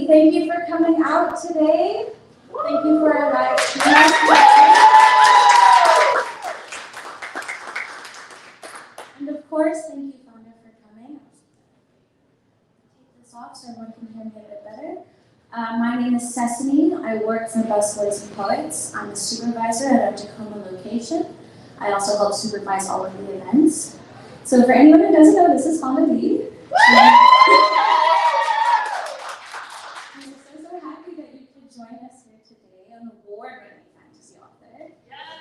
thank you for coming out today. Thank you for our live stream. And of course, thank you, Fonda, for coming. Take this off so everyone can hear me a bit better. My name is Sesame. I work for Busboys and Poets. I'm a supervisor at our Tacoma location. I also help supervise all of the events. So for anyone who doesn't know, this is Fonda Lee. I'm so happy that you could join us here today, an award-winning fantasy author.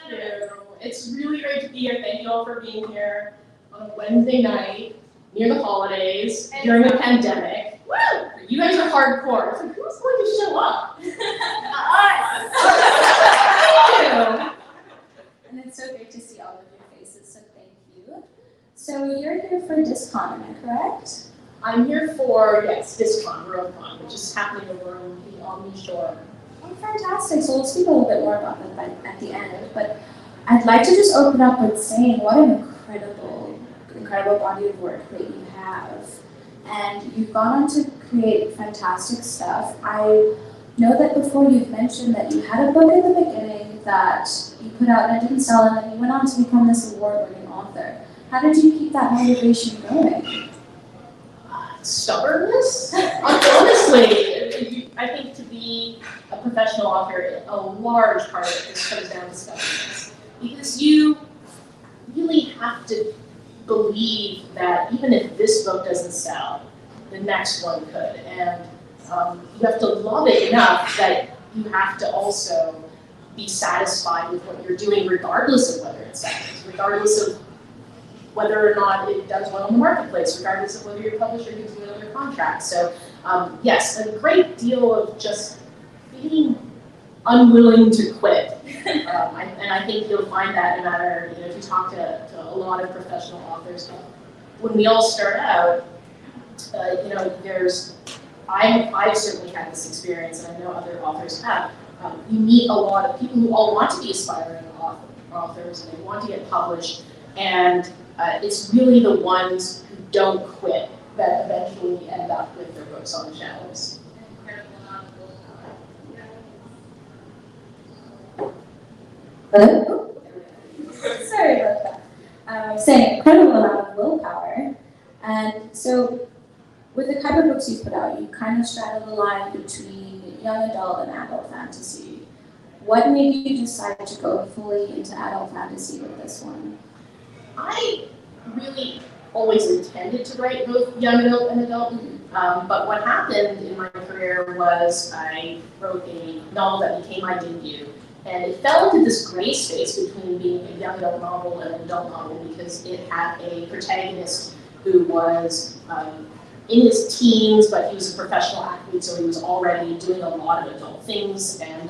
Thank you. It's really great to be here. Thank you all for being here on a Wednesday night, near the holidays, during the pandemic. Woo! You guys are hardcore. It's like, who's going to show up? Us! Thank you. And it's so great to see all of your faces, so thank you. So you're here for DisCon, am I correct? I'm here for, yes, DisCon, WorldCon, which is happening over on the Omni Shore. Oh, fantastic. So we'll speak a little bit more about that at the end, but I'd like to just open up with saying what an incredible body of work that you have. And you've gone on to create fantastic stuff. I know that before you've mentioned that you had a book in the beginning that you put out and it didn't sell, and then you went on to become this award-winning author. How did you keep that motivation going? Stubbornness? Honestly, I think to be a professional author, a large part of it comes down to stubbornness. Because you really have to believe that even if this book doesn't sell, the next one could. And you have to love it enough that you have to also be satisfied with what you're doing regardless of whether it sells, regardless of whether or not it does well in the marketplace, regardless of whether your publisher gives you another contract. So yes, a great deal of just being unwilling to quit. And I think you'll find that no matter, if you talk to a lot of professional authors, when we all start out, I've certainly had this experience, and I know other authors have. You meet a lot of people who all want to be aspiring authors, and they want to get published, and it's really the ones who don't quit that eventually end up with their books on the shelves. Hello? Sorry about that. I was saying incredible amount of willpower. And so with the kind of books you put out, you kind of straddle the line between young adult and adult fantasy. What made you decide to go fully into adult fantasy with this one? I really always intended to write both young adult and adult, but what happened in my career was I wrote a novel that became my debut, and it fell into this gray space between being a young adult novel and an adult novel because it had a protagonist who was in his teens, but he was a professional athlete, so he was already doing a lot of adult things, and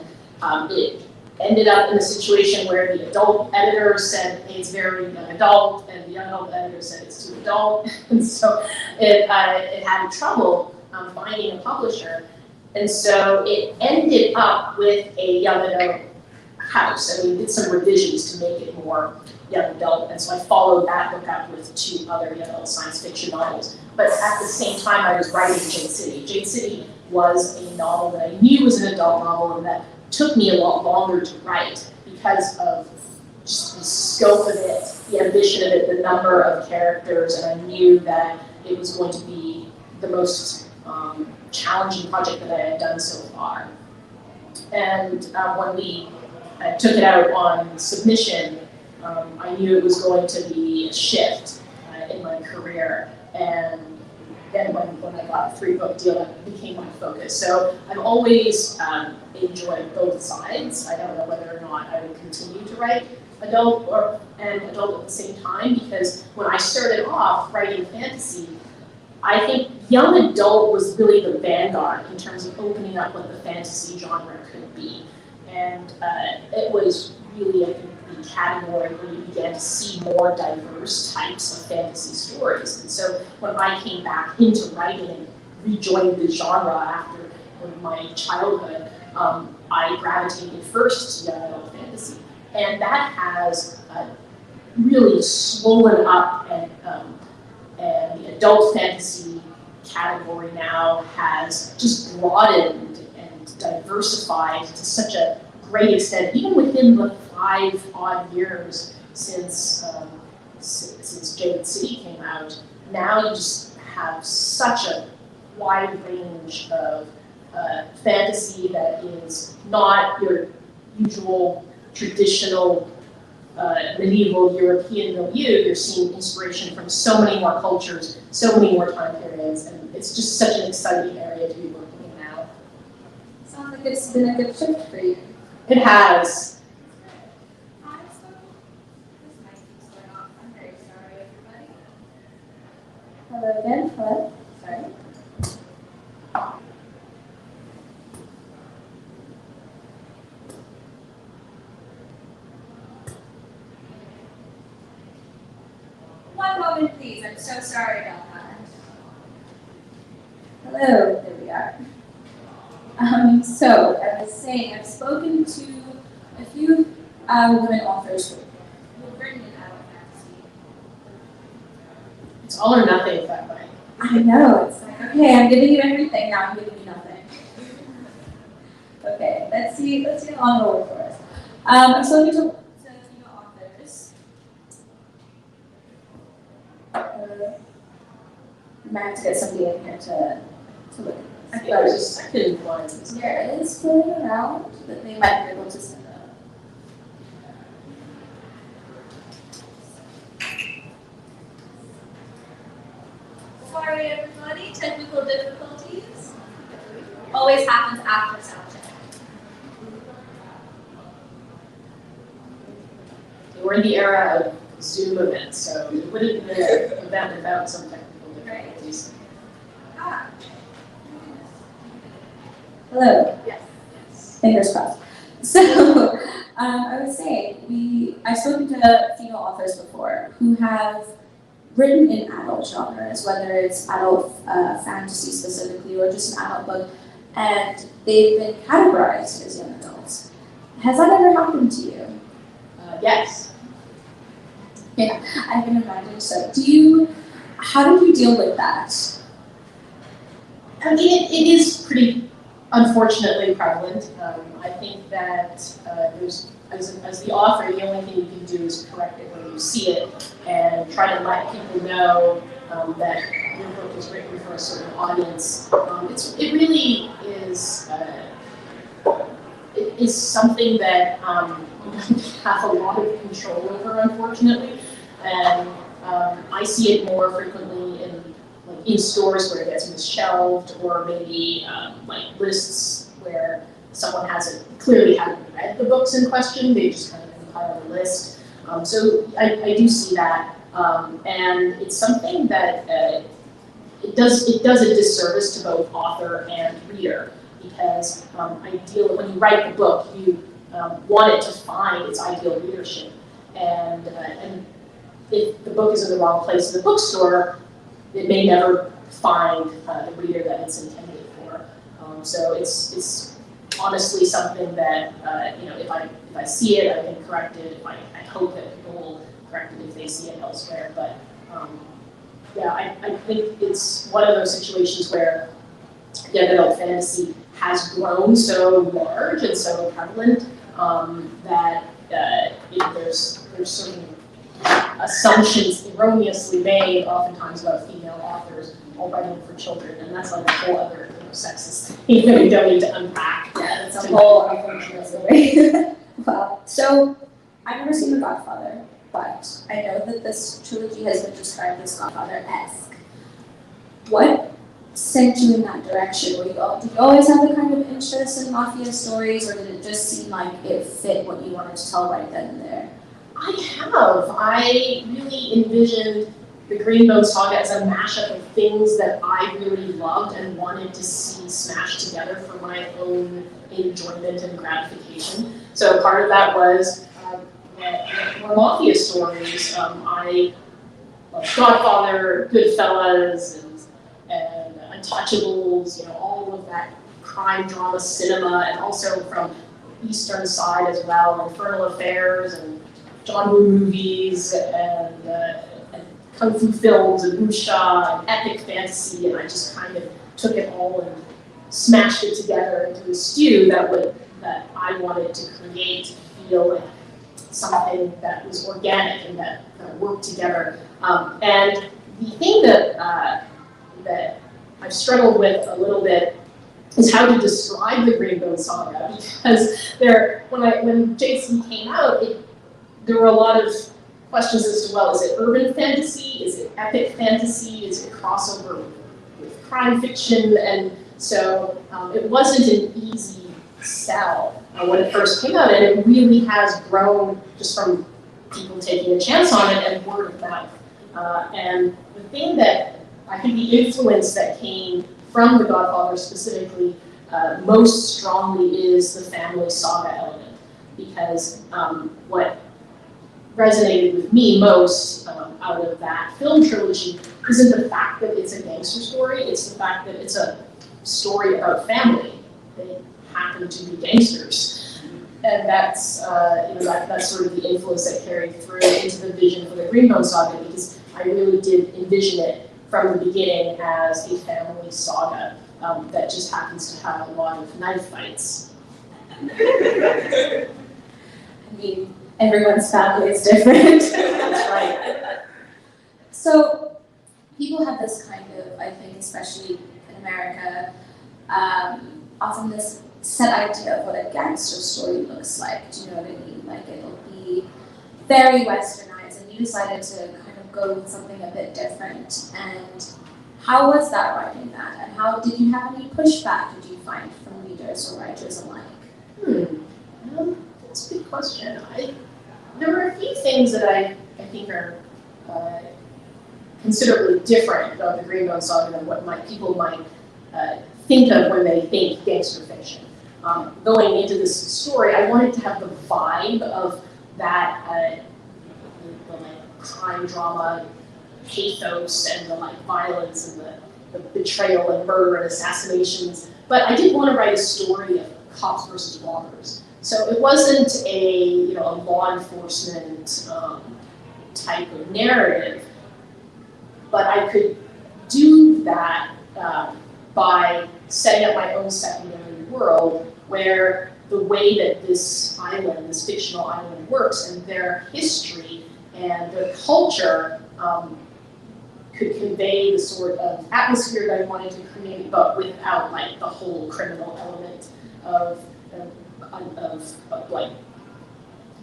it ended up in a situation where the adult editor said, hey, it's very young adult, and the young adult editor said it's too adult, and so it had trouble finding a publisher, and so it ended up with a young adult house, and we did some revisions to make it more young adult, and so I followed that book up with 2 other young adult science fiction novels. But at the same time, I was writing Jade City. Jade City was a novel that I knew was an adult novel, and that took me a lot longer to write because of just the scope of it, the ambition of it, the number of characters, and I knew that it was going to be the most challenging project that I had done so far. And when we took it out on submission, I knew it was going to be a shift in my career, and then when I got a 3-book deal, that became my focus. So I've always enjoyed both sides. I don't know whether or not I would continue to write adult and adult at the same time, because when I started off writing fantasy, I think young adult was really the vanguard in terms of opening up what the fantasy genre could be. And it was really, I think, the category where you began to see more diverse types of fantasy stories. And so when I came back into writing and rejoined the genre after my childhood, I gravitated first to young adult fantasy. And that has really swollen up, and the adult fantasy category now has just broadened and diversified to such a great extent, even within the 5 odd years since Jade City came out. Now you just have such a wide range of fantasy that is not your usual traditional medieval European milieu. You're seeing inspiration from so many more cultures, so many more time periods, and it's just such an exciting area to be working in now. Sounds like it's been a good shift for you. It has. Hi, so this mic keeps going off. I'm very sorry, everybody. Hello again. Hello. Sorry. One moment, please. I'm so sorry about that. Hello. There we are. So, I was saying, I've spoken to a few women authors who've written in adult fantasy. It's all or nothing with that way. I know, it's like, okay, I'm giving you everything, now I'm giving you nothing. Okay, let's see how long it'll work for us. I've spoken to female authors. I might have to get somebody in here to look at I this. think there's a second one. There is floating around, but they might be able to send it up. Sorry everybody, technical difficulties. Always happens after sound check. We're in the era of Zoom events, so it wouldn't be an event without some technical difficulties. Ah. Hello. Yes. Fingers crossed. So, I was saying, I've spoken to female authors before who have written in adult genres, whether it's adult fantasy specifically or just an adult book, and they've been categorized as young adults. Has that ever happened to you? Yes. Yeah, I can imagine so. How did you deal with that? I mean, it is pretty unfortunately prevalent. I think that there's, as the author, the only thing you can do is correct it when you see it and try to let people know that your book is written for a certain audience. It really is it is something that you don't have a lot of control over, unfortunately. And I see it more frequently in stores where it gets misshelved, or maybe like lists where someone clearly hasn't read the books in question, they just kind of compile a list. So I do see that, and it's something that it does a disservice to both author and reader, because when you write the book, you want it to find its ideal readership, and if the book is in the wrong place in the bookstore, it may never find the reader that it's intended for. So it's honestly something that if I see it, I can correct it. I hope that people will correct it if they see it elsewhere. But yeah, I think it's one of those situations where young adult fantasy has grown so large and so prevalent that there's certain assumptions erroneously made oftentimes about female authors all writing for children, and that's like a whole other sexist thing that we don't need to unpack. Yeah, it's a whole unfortunate story. Wow. So, I've never seen The Godfather, but I know that this trilogy has been described as Godfather-esque. What sent you in that direction? Did you always have the kind of interest in mafia stories, or did it just seem like it fit what you wanted to tell right then and there? I really envisioned the Green Bone Saga as a mashup of things that I really loved and wanted to see smashed together for my own enjoyment and gratification. So part of that was more mafia stories. I love Godfather, Goodfellas, and Untouchables, all of that crime drama cinema, and also from Eastern side as well, Infernal Affairs and John Woo movies, and kung fu films and wuxia and epic fantasy, and I just kind of took it all and smashed it together into a stew that I wanted to create, feel like something that was organic and that worked together. And the thing that I've struggled with a little bit is how to describe the Green Bone Saga, because when JC came out, there were a lot of questions as to, well, is it urban fantasy? Is it epic fantasy? Is it crossover with crime fiction? And so it wasn't an easy sell when it first came out, and it really has grown just from people taking a chance on it and word of mouth. And the thing that I think the influence that came from The Godfather specifically most strongly is the family saga element, because what resonated with me most out of that film trilogy isn't the fact that it's a gangster story, it's the fact that it's a story about family. They happen to be gangsters. And that's that's sort of the influence that carried through into the vision for the Green Bone Saga, because I really did envision it from the beginning as a family saga that just happens to have a lot of knife fights. I mean, everyone's family is different. That's right. So people have this kind of, I think, especially in America, often this set idea of what a gangster story looks like. Do you know what I mean? Like, it'll be very westernized, and you decided to kind of go with something a bit different. And how was that writing that? And how did you have any pushback, did you find, from readers or writers alike? That's a good question. There were a few things that I think are considerably different about the Green Bone Saga than what people might think of when they think gangster fiction. Going into this story, I wanted to have the vibe of that the like crime drama pathos and the like violence and the betrayal and murder and assassinations. But I didn't want to write a story of cops versus robbers. So it wasn't a law enforcement type of narrative, but I could do that by setting up my own secondary world where the way that this island, this fictional island works, and their history and their culture could convey the sort of atmosphere that I wanted to create, but without like the whole criminal element of like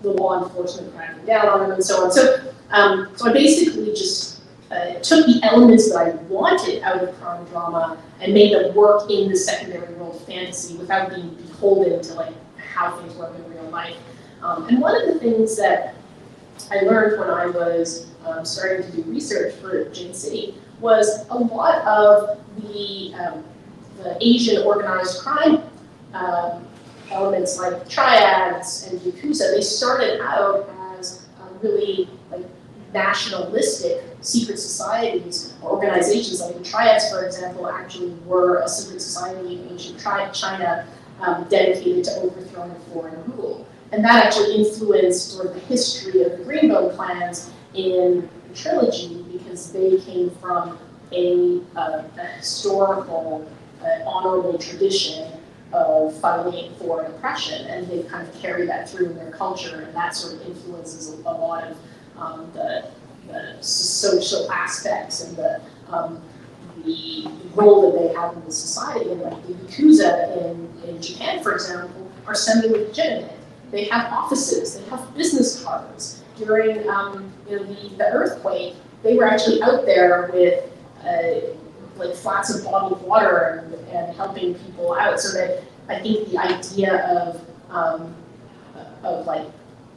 the law enforcement cracking down on them and so on. So I basically just took the elements that I wanted out of crime drama and made them work in the secondary world of fantasy without being beholden to like how things work in real life. And one of the things that I learned when I was starting to do research for Jade City was a lot of the Asian organized crime elements like triads and yakuza. They started out as really like nationalistic secret societies or organizations. Like the triads, for example, actually were a secret society in ancient China dedicated to overthrowing foreign rule. And that actually influenced sort of the history of the Green Bone clans in the trilogy, because they came from a historical, honorable tradition of fighting foreign oppression, and they kind of carry that through in their culture, and that sort of influences a lot of the social aspects and the role that they have in the society. And like the yakuza in Japan, for example, are semi-legitimate. They have offices, they have business cards. During the earthquake, they were actually out there with like flats of bottled water and helping people out. So that I think the idea of like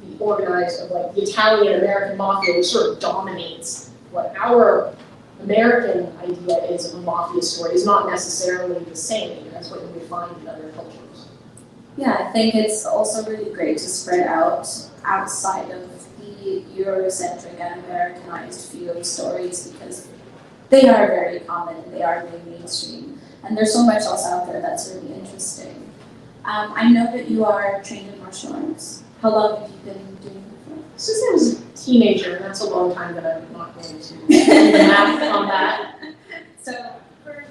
the organized, of like the Italian American mafia, which sort of dominates what our American idea is of a mafia story, is not necessarily the same as what you would find in other cultures. Yeah, I think it's also really great to spread out outside of the Eurocentric and Americanized view of stories, because they are very common and they are very mainstream. And there's so much else out there that's really interesting. I know that you are trained in martial arts. How long have you been doing it for? Since I was a teenager, and that's a long time that I'm not going to do the math on that. So, for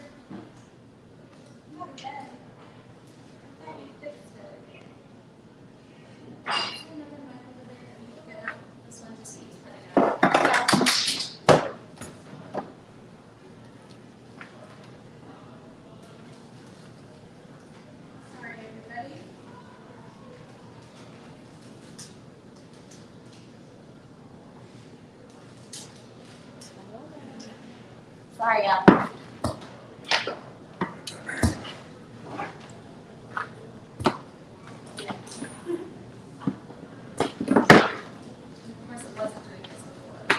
this one just needs putting out. Alright, are you ready? Sorry, y'all. Of course, it wasn't doing this before.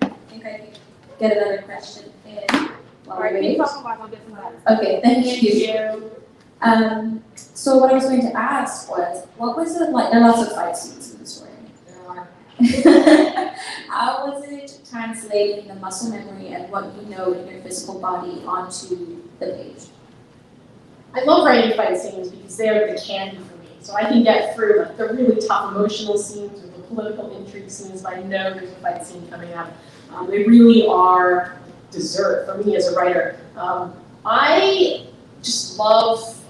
I think I could get another question in while we wait. Okay, thank you. So what I was going to ask was, what was it like? There are lots of fight scenes in the story. There are. How was it translating the muscle memory and what you know in your physical body onto the page? I love writing fight scenes because they're the candy for me. So I can get through like the really tough emotional scenes or the political intrigue scenes if I know there's a fight scene coming up. They really are dessert for me as a writer. I just love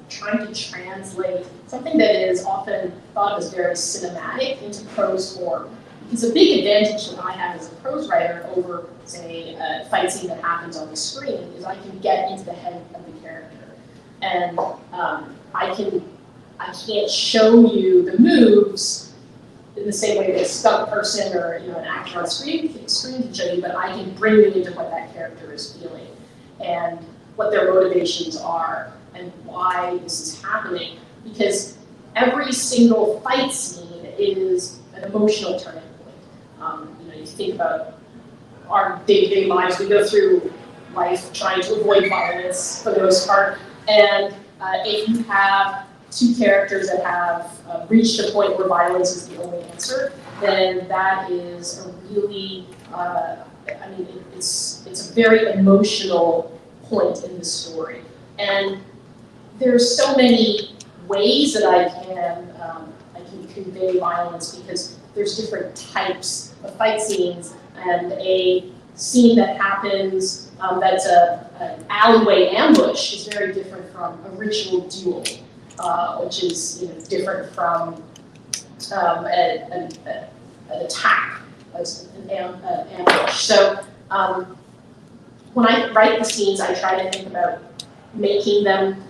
trying to translate something that is often thought of as very cinematic into prose form. Because a big advantage that I have as a prose writer over, say, a fight scene that happens on the screen is I can get into the head of the character. And I can't show you the moves in the same way that a stunt person or an actor on screen can show you, but I can bring you into what that character is feeling and what their motivations are and why this is happening. Because every single fight scene is an emotional turning point. You think about our day-to-day lives, we go through life trying to avoid violence for the most part, and if you have two characters that have reached a point where violence is the only answer, then that is a really, it's a very emotional point in the story. And there's so many ways that I can convey violence because there's different types of fight scenes, and a scene that happens that's an alleyway ambush is very different from a ritual duel, which is different from an attack, an ambush. So when I write the scenes, I try to think about making them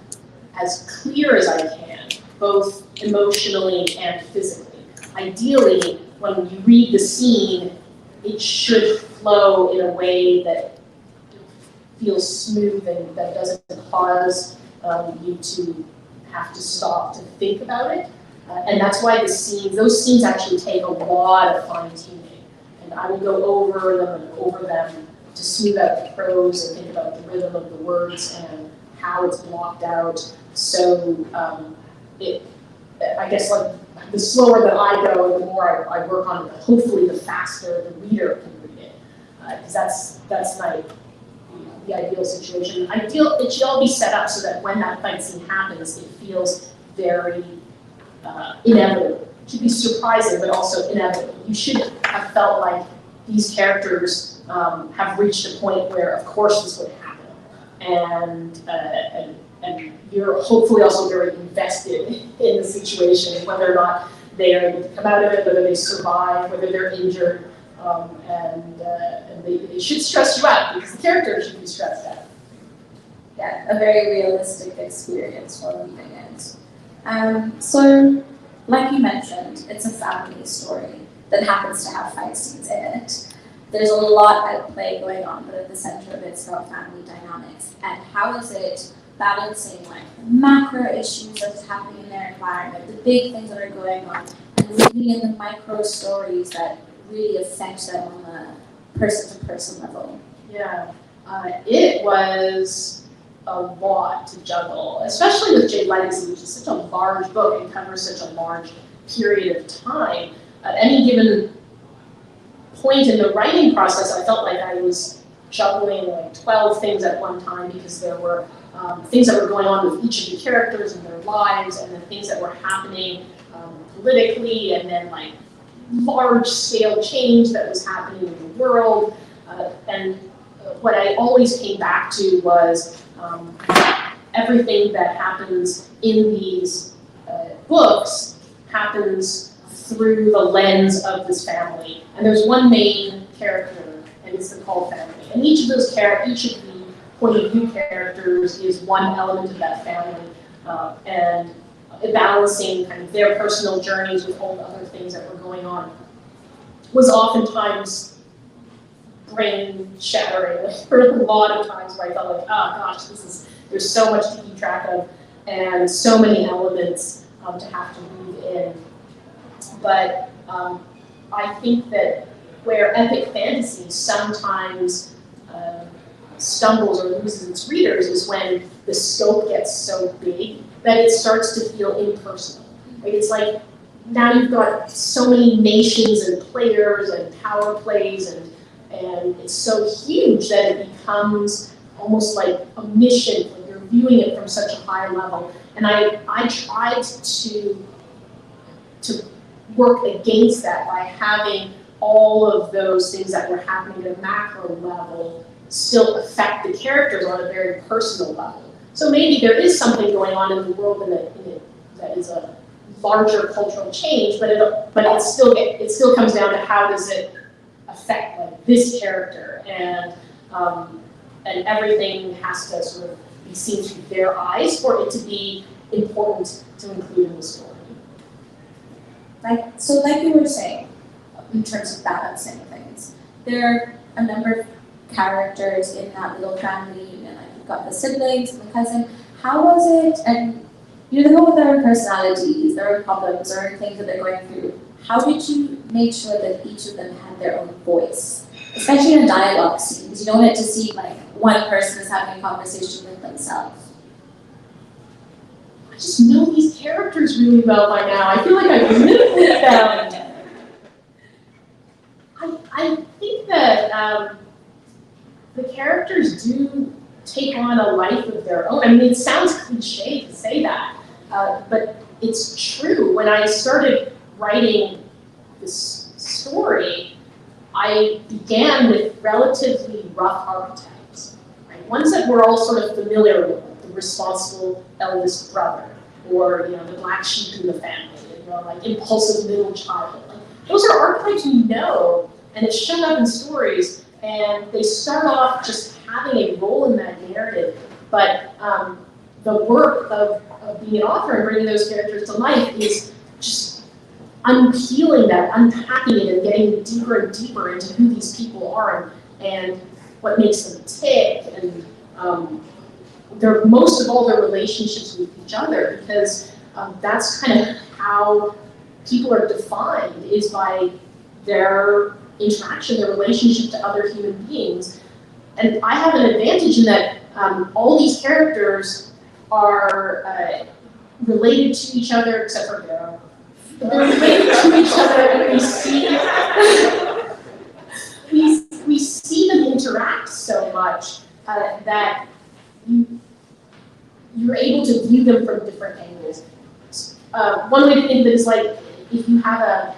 as clear as I can, both emotionally and physically. Ideally, when you read the scene, it should flow in a way that feels smooth and that doesn't cause you to have to stop to think about it. And that's why those scenes actually take a lot of fine-tuning. And I will go over them and over them to smooth out the prose and think about the rhythm of the words and how it's blocked out. So I guess like the slower that I go, the more I work on it, hopefully the faster the reader can read it. Because that's the ideal situation. It should all be set up so that when that fight scene happens, it feels very inevitable. It should be surprising, but also inevitable. You should have felt like these characters have reached a point where, of course, this would happen. And you're hopefully also very invested in the situation, whether or not they are able to come out of it, whether they survive, whether they're injured, and they should stress you out because the character should be stressed out. Yeah, a very realistic experience for reading it. So, like you mentioned, it's a family story that happens to have fight scenes in it. There's a lot at play going on, but at the center of it's about family dynamics. And how is it balancing like the macro issues that's happening in their environment, the big things that are going on, and reading in the micro stories that really affect them on a person-to-person level? Yeah, it was a lot to juggle, especially with Jade Legacy, which is such a large book and covers such a large period of time. At any given point in the writing process, I felt like I was juggling like 12 things at one time because there were things that were going on with each of the characters and their lives, and then things that were happening politically, and then like large-scale change that was happening in the world. And what I always came back to was everything that happens in these books happens through the lens of this family. And there's one main character, and it's the Cole family. And each of the point of view characters is one element of that family, and balancing kind of their personal journeys with all the other things that were going on was oftentimes brain shattering. There were a lot of times where I felt like, oh gosh, there's so much to keep track of and so many elements to have to weave in. But I think that where epic fantasy sometimes stumbles or loses its readers is when the scope gets so big that it starts to feel impersonal. Like it's like now you've got so many nations and players and power plays, and it's so huge that it becomes almost like a mission. Like you're viewing it from such a high level. And I tried to work against that by having all of those things that were happening at a macro level still affect the characters on a very personal level. So maybe there is something going on in the world that is a larger cultural change, but it still comes down to how does it affect like this character, and everything has to sort of be seen through their eyes for it to be important to include in the story. Like you were saying, in terms of balancing things, there are a number of characters in that little family, and like you've got the siblings and the cousin. How was it? And they go with their own personalities, their own problems, their own things that they're going through. How did you make sure that each of them had their own voice? Especially in a dialogue scene, because you don't want it to seem like one person is having a conversation with themselves. I just know these characters really well by now. I feel like I've lived with them. I think that the characters do take on a life of their own. I mean, it sounds cliche to say that, but it's true. When I started writing this story, I began with relatively rough archetypes, right? Ones that we're all sort of familiar with, like the responsible eldest brother, or the black sheep in the family, like impulsive middle child. Like, those are archetypes we know, and it's shown up in stories, and they start off just having a role in that narrative. But the work of being an author and bringing those characters to life is just unpeeling that, unpacking it, and getting deeper and deeper into who these people are and what makes them tick, and most of all their relationships with each other, because that's kind of how people are defined, is by their interaction, their relationship to other human beings. And I have an advantage in that all these characters are related to each other, except for Vera. They're related to each other, and we see them interact so much that you're able to view them from different angles. One way to think of it is like if you have a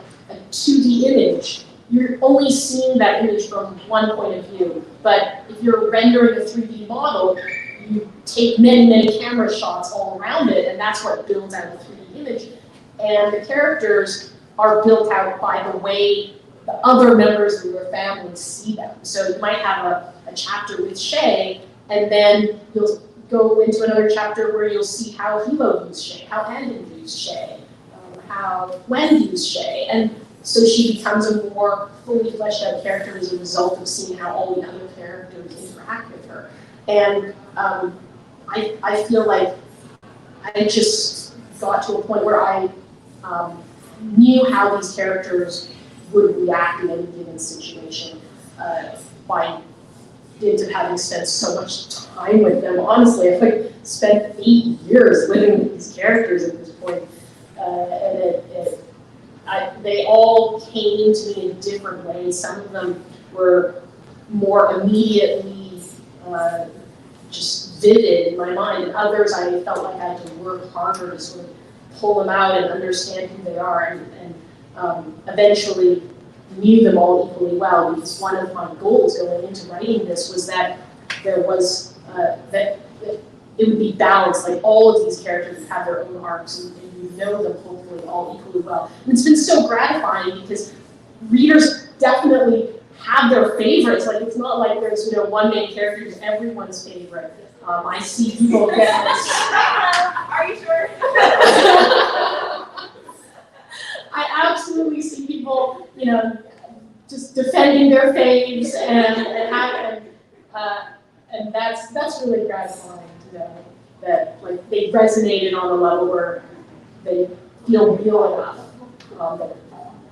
2D image, you're only seeing that image from one point of view. But if you're rendering a 3D model, you take many, many camera shots all around it, and that's what builds out a 3D image. And the characters are built out by the way the other members of your family see them. So you might have a chapter with Shay, and then you'll go into another chapter where you'll see how Hilo views Shay, how Andon views Shay, how Gwen views Shay. And so she becomes a more fully fleshed out character as a result of seeing how all the other characters interact with her. And I feel like I just got to a point where I knew how these characters would react in any given situation by dint of having spent so much time with them. Honestly, I've spent 8 years living with these characters at this point, and they all came to me in different ways. Some of them were more immediately just vivid in my mind, and others I felt like I had to work harder to sort of pull them out and understand who they are, and eventually knew them all equally well, because one of my goals going into writing this was that there was, that it would be balanced, like all of these characters would have their own arcs, and you know them hopefully all equally well. And it's been so gratifying because readers definitely have their favorites. Like, it's not like there's, one main character who's everyone's favorite. I see people get this. Are you sure? I absolutely see people, just defending their faves, and that's really gratifying to know that, like, they resonated on a level where they feel real enough that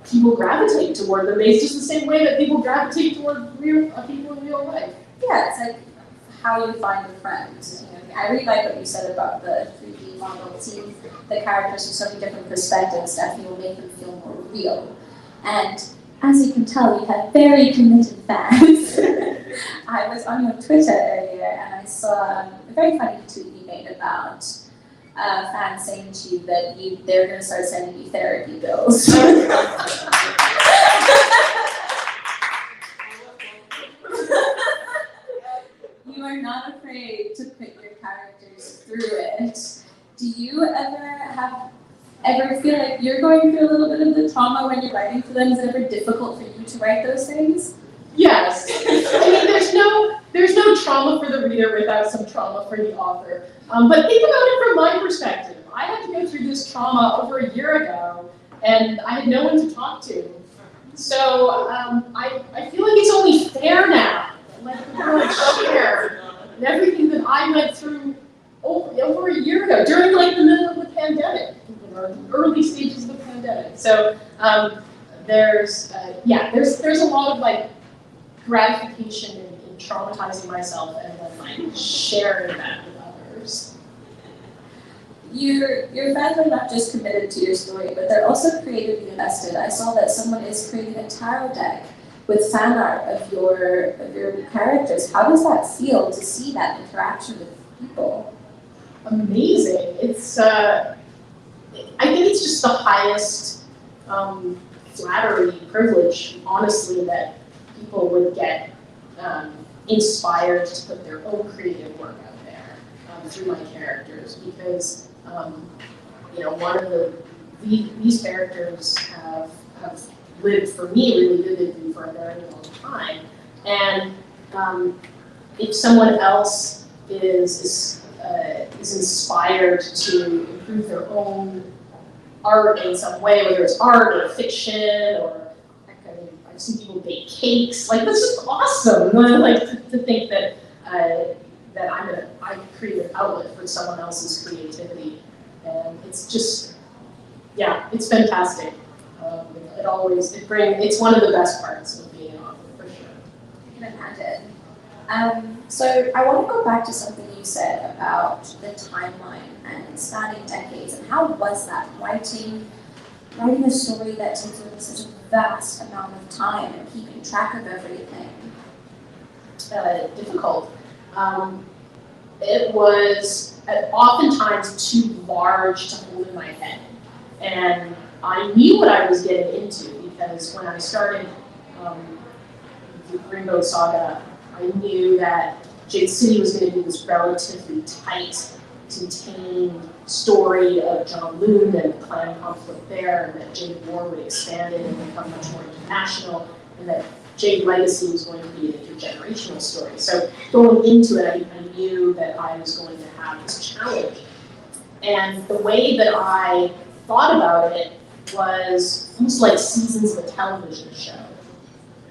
people gravitate toward them. It's just the same way that people gravitate toward people in real life. Yeah, it's like how you find a friend. I really like what you said about the 3D model. Seeing the characters from so many different perspectives definitely will make them feel more real. And as you can tell, you have very committed fans. I was on your Twitter earlier and I saw a very funny tweet you made about fans saying to you that they're going to start sending you therapy bills. You are not afraid to put your characters through it. Do you ever feel like you're going through a little bit of the trauma when you're writing for them? Is it ever difficult for you to write those things? Yes. I mean, there's no trauma for the reader without some trauma for the author. But think about it from my perspective. I had to go through this trauma over a year ago, and I had no one to talk to. So I feel like it's only fair now. Let the world share everything that I went through over a year ago, during like the middle of the pandemic, or the early stages of the pandemic. So there's a lot of like gratification in traumatizing myself and then like sharing that with others. Your fans are not just committed to your story, but they're also creatively invested. I saw that someone is creating a tarot deck with fan art of your characters. How does that feel to see that interaction with people? Amazing. It's I think it's just the highest flattery, privilege, honestly, that people would get inspired to put their own creative work out there through my characters, because one of these characters have lived for me really vividly for a very long time, and if someone else is inspired to improve their own art in some way, whether it's art or fiction, or I've seen people bake cakes. Like, that's just awesome. Like to think that I create an outlet for someone else's creativity, and it's just, it's fantastic. It's one of the best parts of being an author, for sure. I can imagine. So I want to go back to something you said about the timeline and spanning decades, and how was that writing a story that takes over such a vast amount of time and keeping track of everything? Difficult. It was oftentimes too large to hold in my head, and I knew what I was getting into, because when I started the Green Bone Saga, I knew that Jade City was going to be this relatively tight, contained story of John Loon and the clan conflict there, and that Jade War would expand it and become much more international, and that Jade Legacy was going to be an intergenerational story. So going into it, I knew that I was going to have this challenge. And the way that I thought about it was almost like seasons of a television show,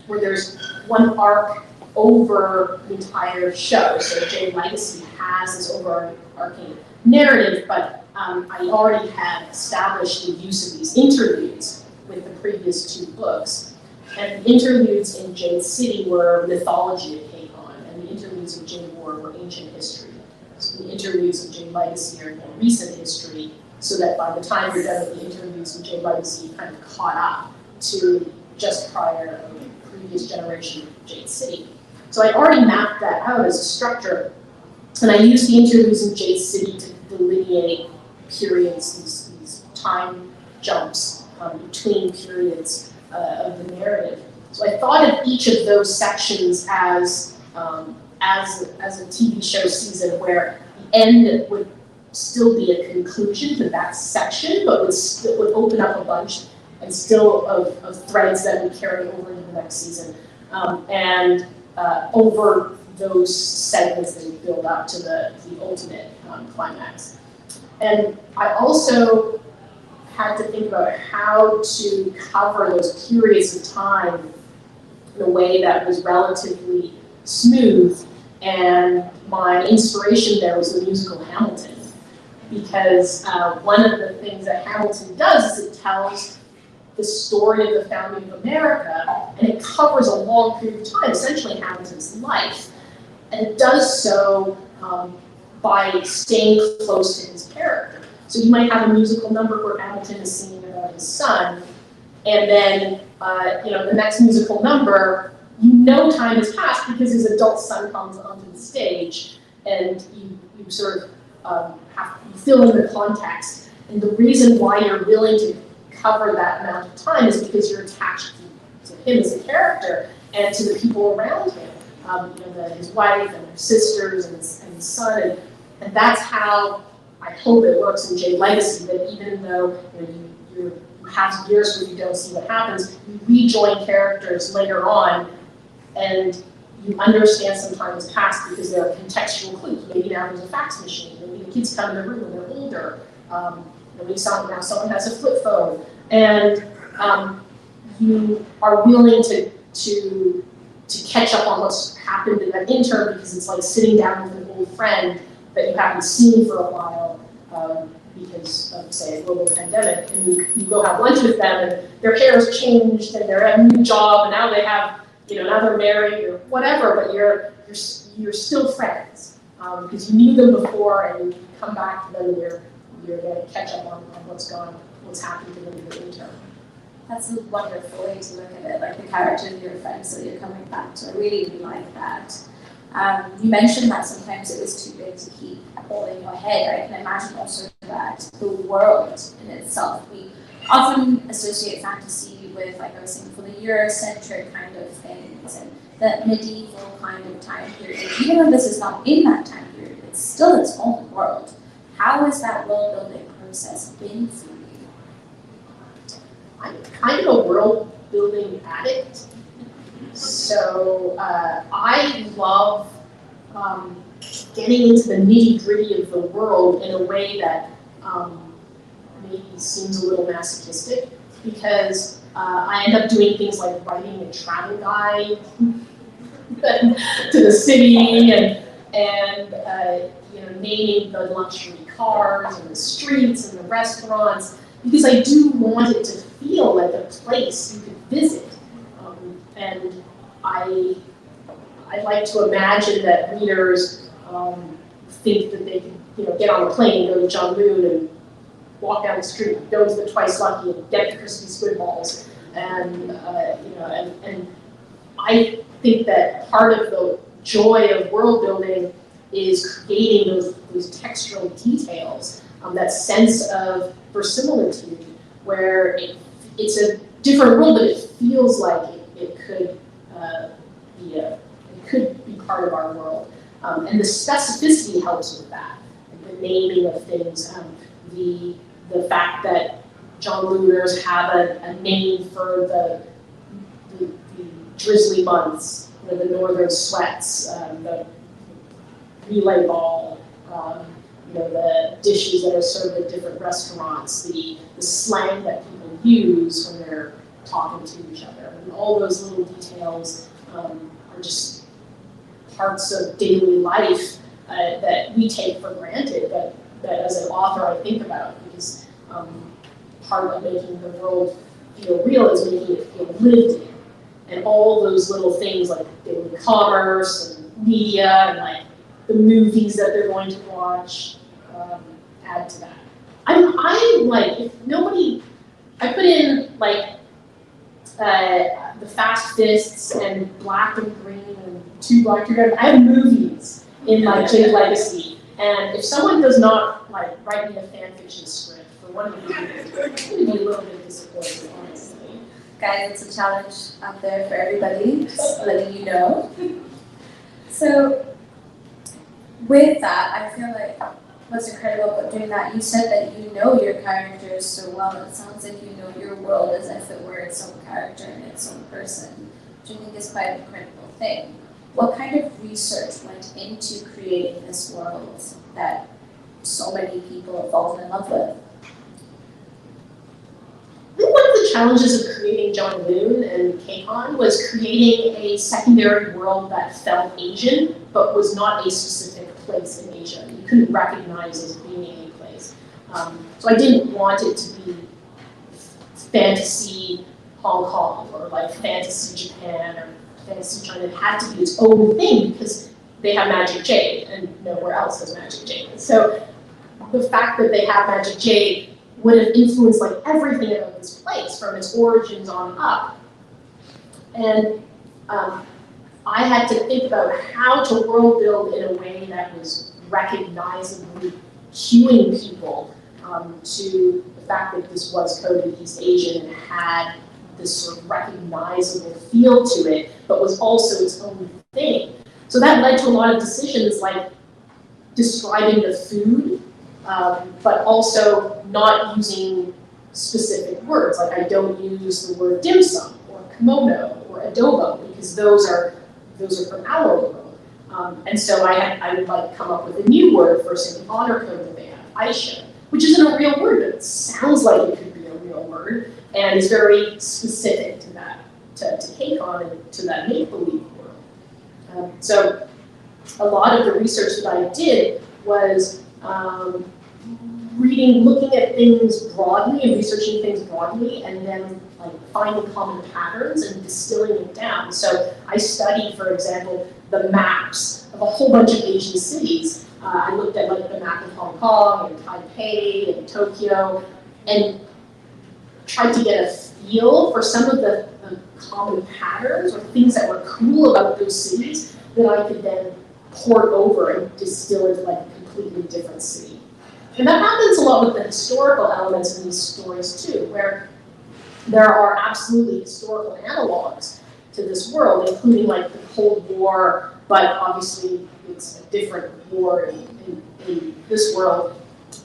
where there's one arc over the entire show. So Jade Legacy has this overarching narrative, but I already had established the use of these interludes with the previous two books. And the interludes in Jade City were mythology to take on, and the interludes of Jade War were ancient history. So the interludes of Jade Legacy are more recent history, so that by the time you're done with the interviews with Jay Legacy, you kind of caught up to just prior previous generation of Jade City. So I already mapped that out as a structure, and I used the interviews in Jade City to delineate periods, these time jumps between periods of the narrative. So I thought of each of those sections as a TV show season where the end would still be a conclusion to that section, but would open up a bunch and still of threads that would carry over into the next season. Over those segments, they would build up to the ultimate climax. And I also had to think about how to cover those periods of time in a way that was relatively smooth, and my inspiration there was the musical Hamilton, because one of the things that Hamilton does is it tells the story of the founding of America, and it covers a long period of time, essentially Hamilton's life, and it does so by staying close to his character. So you might have a musical number where Hamilton is singing about his son, and then the next musical number, time has passed because his adult son comes onto the stage, and you sort of you fill in the context. And the reason why you're willing to cover that amount of time is because you're attached to him as a character and to the people around him, his wife and her sisters and his son, and that's how I hope it works in Jade Legacy. That even though you have years where you don't see what happens, you rejoin characters later on, and you understand some time has passed because there are contextual clues. Maybe now there's a fax machine. Maybe the kids come in the room when they're older. Maybe now someone has a flip phone, and you are willing to catch up on what's happened in that interim, because it's like sitting down with an old friend that you haven't seen for a while because of, say, a global pandemic, and you go have lunch with them, and their hair has changed, and they're at a new job, and now they have, now they're married or whatever, but you're still friends because you knew them before, and you come back to them, and you're going to catch up on what's happened to them in the interim. That's a wonderful way to look at it, like the character of your friends that you're coming back to. I really like that. You mentioned that sometimes it was too big to keep all in your head. I can imagine also that the world in itself, we often associate fantasy with, like I was saying, for the Eurocentric kind of things and the medieval kind of time period. Even though this is not in that time period, it's still its own world. How has that world building process been for you? I'm kind of a world building addict. So I love getting into the nitty-gritty of the world in a way that maybe seems a little masochistic, because I end up doing things like writing a travel guide to the city, and naming the luxury cars and the streets and the restaurants, because I do want it to feel like a place you could visit. And I like to imagine that readers think that they can, get on a plane, go to John Moon, and walk down the street, go to the Twice Lucky, and get the crispy squid balls. And and I think that part of the joy of world building is creating those textural details, that sense of verisimilitude, where it's a different world, but it feels like it could be part of our world. And the specificity helps with that, the naming of things, the fact that John Luners have a name for the drizzly months, the northern sweats, the relay ball, the dishes that are served at different restaurants, the slang that people use when they're talking to each other. And all those little details are just parts of daily life that we take for granted, but that as an author I think about, because part of making the world feel real is making it feel lived in. And all those little things like daily commerce and media and like the movies that they're going to watch add to that. I like, if nobody, I put in like the Fast Fists and Black and Green and Two Black, Two Red. I have movies in my Jade Legacy, and if someone does not like write me a fan fiction script for one of the movies, I'm going to be a little bit disappointed, honestly. Guys, it's a challenge out there for everybody, just letting you know. So, with that, I feel like what's incredible about doing that, you said that you know your characters so well. It sounds like you know your world as if it were its own character and its own person, which I think is quite an incredible thing. What kind of research went into creating this world that so many people have fallen in love with? I think one of the challenges of creating John Moon and KCON was creating a secondary world that felt Asian, but was not a specific place in Asia. You couldn't recognize as being a place. So I didn't want it to be fantasy Hong Kong or like fantasy Japan or fantasy China. It had to be its own thing because they have magic jade and nowhere else has magic jade. So the fact that they have magic jade would have influenced like everything about this place from its origins on up. And I had to think about how to world build in a way that was recognizably cueing people to the fact that this was coded East Asian and had this sort of recognizable feel to it, but was also its own thing. So that led to a lot of decisions like describing the food, but also not using specific words. Like I don't use the word dim sum or kimono or adobo because those are from our world. And so I would like come up with a new word for say the honor code that they have, Aisha, which isn't a real word, but it sounds like it could be a real word and is very specific to that, to KCON and to that make-believe world. So a lot of the research that I did was looking at things broadly and researching things broadly, and then like finding common patterns and distilling it down. So I studied, for example, the maps of a whole bunch of Asian cities. I looked at like the map of Hong Kong and Taipei and Tokyo, and tried to get a feel for some of the common patterns or things that were cool about those cities that I could then port over and distill into like a completely different city. And that happens a lot with the historical elements in these stories too, where there are absolutely historical analogs to this world, including like the Cold War, but obviously it's a different war in this world.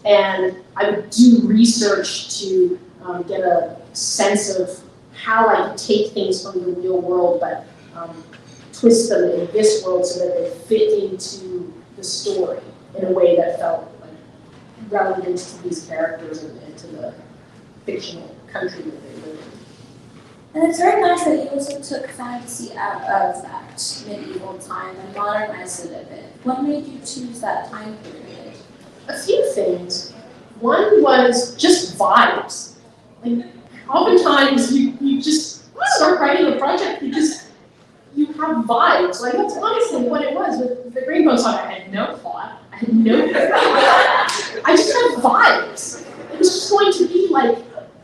And I would do research to get a sense of how I could take things from the real world, but twist them in this world so that they fit into the story in a way that felt like relevant to these characters and to the fictional country that they live in. And it's very nice that you also took fantasy out of that medieval time and modernized it a bit. What made you choose that time period? A few things. One was just vibes. Like, oftentimes you just start writing a project because you have vibes. Like, that's honestly what it was with the Green Bone Saga. I had no plot. I had no I just had vibes. It was just going to be like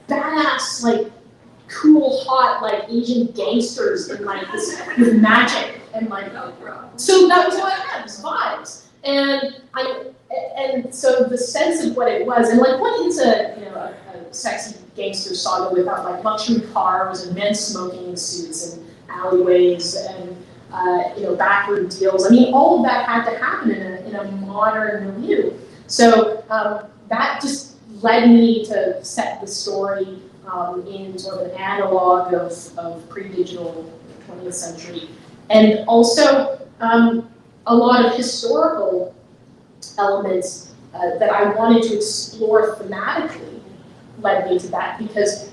badass, like cool, hot, like Asian gangsters and like this with magic and like so that was what I had, was vibes. And so the sense of what it was, and like what is a sexy gangster saga without like luxury cars and men smoking in suits and alleyways and backroom deals. I mean, all of that had to happen in a modern milieu. So that just led me to set the story in sort of an analog of pre-digital 20th century. And also a lot of historical elements that I wanted to explore thematically led me to that, because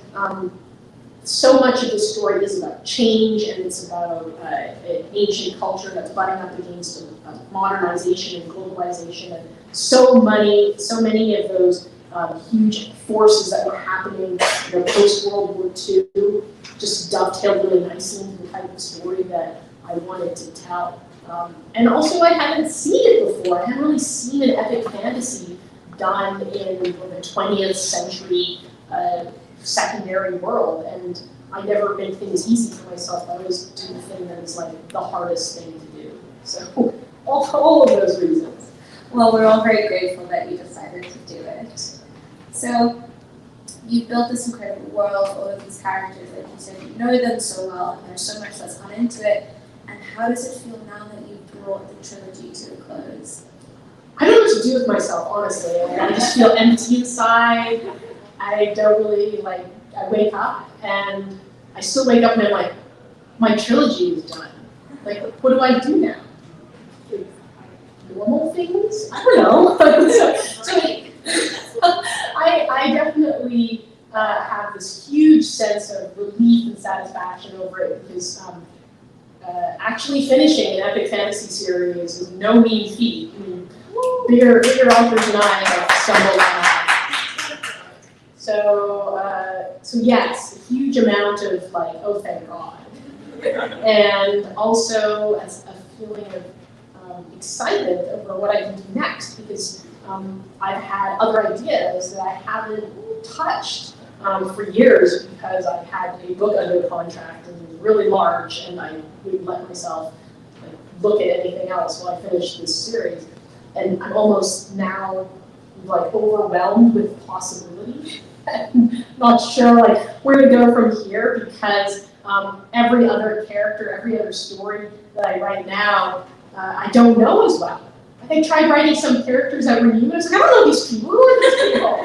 so much of the story is about change, and it's about an ancient culture that's butting up against modernization and globalization, and so many of those huge forces that were happening post-World War II just dovetailed really nicely into the type of story that I wanted to tell. And also, I hadn't seen it before. I hadn't really seen an epic fantasy done in the 20th century secondary world, and I never make things easy for myself. I always do the thing that is like the hardest thing to do. So all of those reasons. Well, we're all very grateful that you decided to do it. So you've built this incredible world, all of these characters, like you said, you know them so well, and there's so much that's gone into it. And how does it feel now that you've brought the trilogy to a close? I don't know what to do with myself, honestly. I just feel empty inside. I don't really, I wake up and I still wake up and I'm like, my trilogy is done. Like, what do I do now? Normal things? I don't know. I definitely have this huge sense of relief and satisfaction over it because actually finishing an epic fantasy series is no mean feat. I mean, bigger authors than I have stumbled on. So yes, a huge amount of oh thank God, and also as a feeling of excitement over what I can do next because I've had other ideas that I haven't touched for years because I had a book under contract and it was really large and I wouldn't let myself look at anything else while I finished this series. And I'm almost now overwhelmed with possibility. Not sure where to go from here because every other character, every other story that I write now, I don't know as well. I tried writing some characters that were new, and I was like, I don't know these people. Who are these people?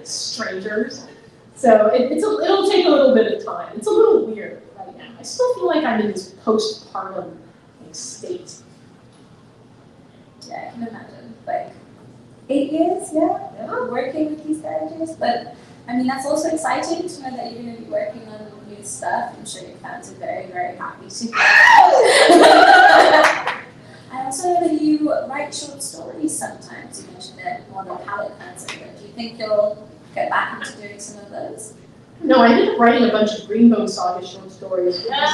Strangers. So it'll take a little bit of time. It's a little weird right now. I still feel like I'm in this postpartum state. Yeah, I can imagine. 8 years, yeah, working with these characters. But I mean, that's also exciting to know that you're going to be working on new stuff. I'm sure your fans are very, very happy to. I also know that you write short stories sometimes. You mentioned it on the palette cleanser. Do you think you'll get back into doing some of those? No, I ended up writing a bunch of Green Bone Saga short stories. Yes.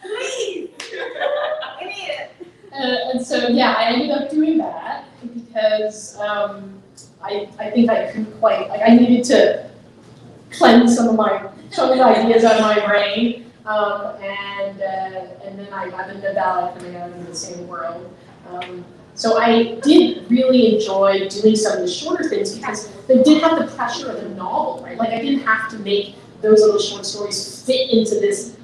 Please. We need it. And so, yeah, I ended up doing that because I think I couldn't quite, I needed to cleanse some of the ideas out of my brain. And then I got the novella coming out in the same world. So I did really enjoy doing some of the shorter things because they did have the pressure of a novel, right? I didn't have to make those little short stories fit into this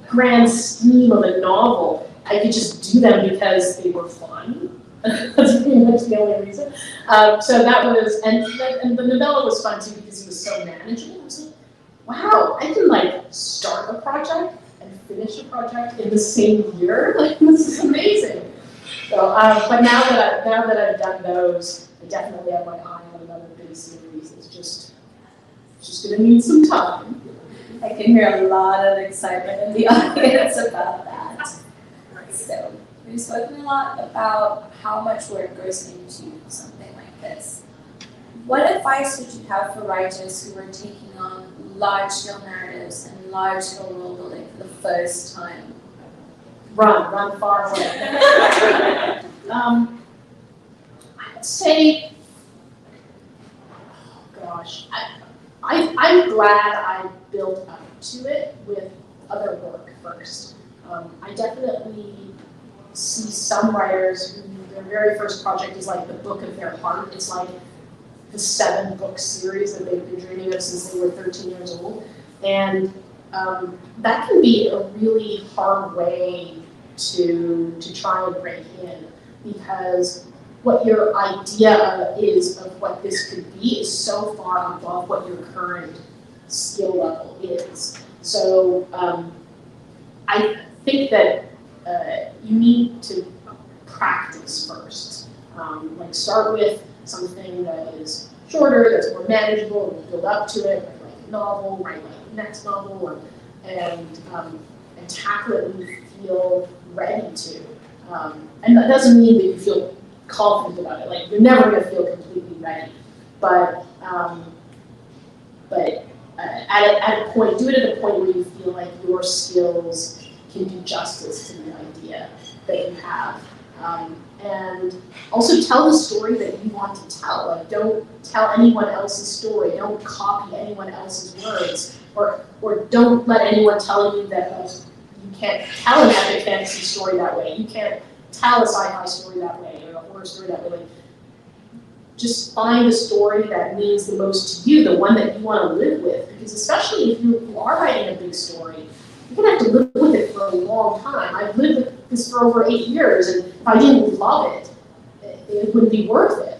grand scheme of a novel. I could just do them because they were fun. That's pretty much the only reason. So that was, and the novella was fun too because it was so manageable. I was like, wow, I can start a project and finish a project in the same year. This is amazing. So, but now that I've done those, I definitely have my eye on another big series. It's just gonna need some time. I can hear a lot of excitement in the audience about that. So we've spoken a lot about how much work goes into something like this. What advice would you have for writers who are taking on large-scale narratives and large-scale world building for the first time? Run far away. I'd say, oh gosh, I'm glad I built up to it with other work first. I definitely see some writers who their very first project is the book of their heart. It's the 7-book series that they've been dreaming of since they were 13 years old. And that can be a really hard way to try and break in because what your idea is of what this could be is so far above what your current skill level is. So I think that you need to practice first. Start with something that is shorter, that's more manageable, and build up to it, write a novel, write the next novel, and tackle it when you feel ready to. And that doesn't mean that you feel confident about it. You're never going to feel completely ready, but at a point, do it at a point where you feel like your skills can do justice to the idea that you have. And also tell the story that you want to tell. Like, don't tell anyone else's story. Don't copy anyone else's words, or don't let anyone tell you that you can't tell an epic fantasy story that way. You can't tell a sci-fi story that way, or a horror story that way. Like, just find the story that means the most to you, the one that you want to live with. Because especially if you are writing a big story, you're gonna have to live with it for a long time. I've lived with this for over 8 years, and if I didn't love it, it wouldn't be worth it.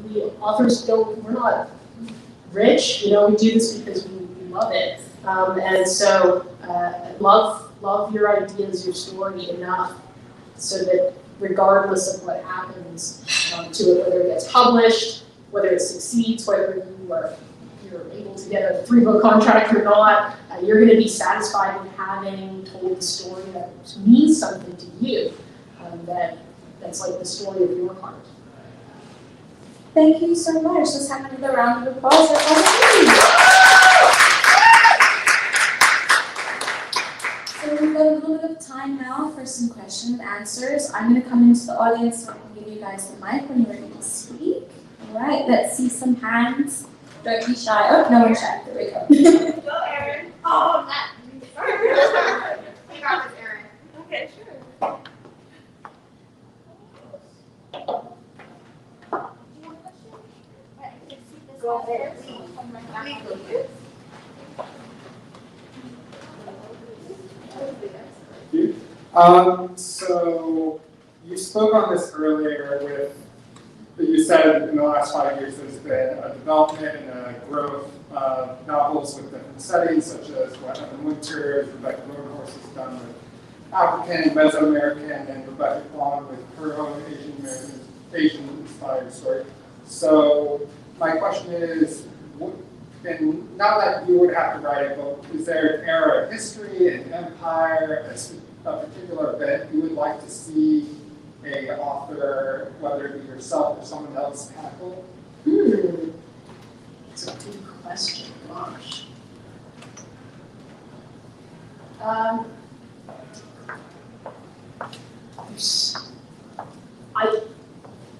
We authors we're not rich. We do this because we love it. And so love your ideas, your story enough so that regardless of what happens to it, whether it gets published, whether it succeeds, whether you're able to get a 3-book contract or not, you're going to be satisfied with having told the story that means something to you, that's like the story of your heart. Thank you so much. Let's have another round of applause for Fonda Lee. So we've got a little bit of time now for some question and answers. I'm going to come into the audience so I can give you guys the mic when you're ready to speak. All right, let's see some hands. Don't be shy. Oh, no one's shy. There we go. Go, Erin. Oh, Matt. You got this, Erin. Okay, sure. Go ahead. So you spoke on this earlier you said in the last 5 years there's been a development and a growth of novels with different settings, such as what Evan Winter, Rebecca Rodenhorse has done with African, Mesoamerican, and Rebecca Kwan with her own Asian-inspired story. So my question is, and not that you would have to write it, but is there an era of history, an empire, a particular event you would like to see an author, whether it be yourself or someone else, tackle? That's a good question. Gosh.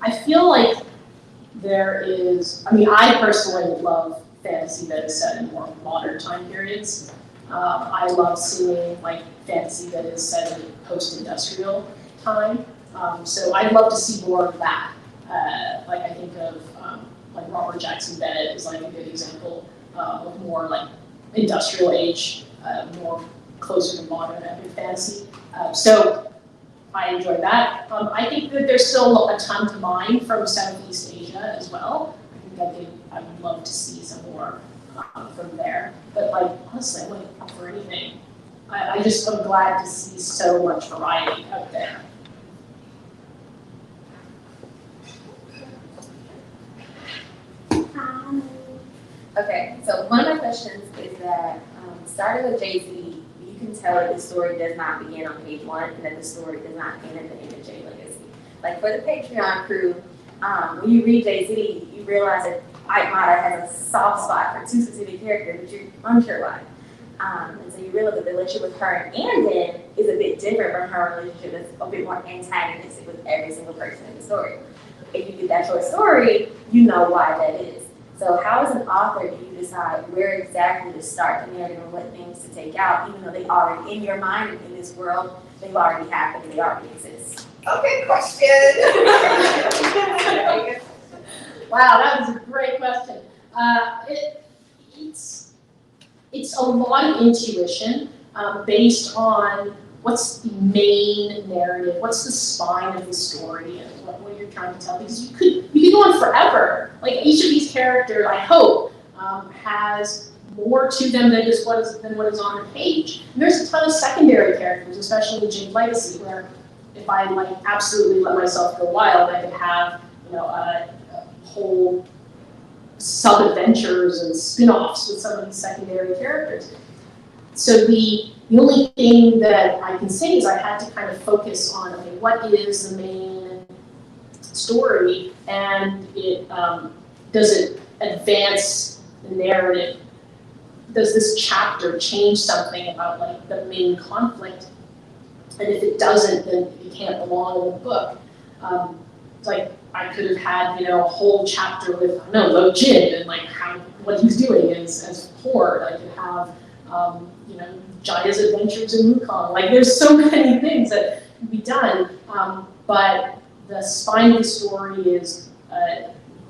I feel like there is, I personally love fantasy that is set in more modern time periods. I love seeing like fantasy that is set in post-industrial time. So I'd love to see more of that. Like I think of like Robert Jackson Bennett is like a good example of more like industrial age, more closer to modern epic fantasy. So I enjoy that. I think that there's still a ton to mine from Southeast Asia as well. I would love to see some more from there. But like honestly, I wouldn't offer anything. I just am glad to see so much variety out there. Okay, so one of my questions is that starting with Jay-Z, you can tell that the story does not begin on page 1 and that the story does not end at the end of Jay Legacy. Like for the Patreon crew, when you read Jay-Z, you realize that Ike Mata has a soft spot for 2 specific characters, but you're unsure why. And so you realize that the relationship with her and Andon is a bit different from her relationship that's a bit more antagonistic with every single person in the story. If you get that short story, you know why that is. So how as an author do you decide where exactly to start the narrative and what things to take out, even though they already in your mind and in this world, they've already happened and they already exist? Okay, question. Wow, that was a great question. It's a lot of intuition based on what's the main narrative, what's the spine of the story, and what you're trying to tell. Because you could go on forever. Like each of these characters, I hope, has more to them than what is on the page. And there's a ton of secondary characters, especially in Jade Legacy, where if I like absolutely let myself go wild, I could have a whole sub-adventures and spin-offs with some of these secondary characters. So the only thing that I can say is I had to kind of focus on, okay, what is the main story, and does it advance the narrative? Does this chapter change something about like the main conflict? And if it doesn't, then it can't belong in the book. Like I could have had, a whole chapter with, Lo Jin and like what he's doing as Horde. I could have, Jaya's adventures in Wukong. Like there's so many things that can be done, but the spine of the story is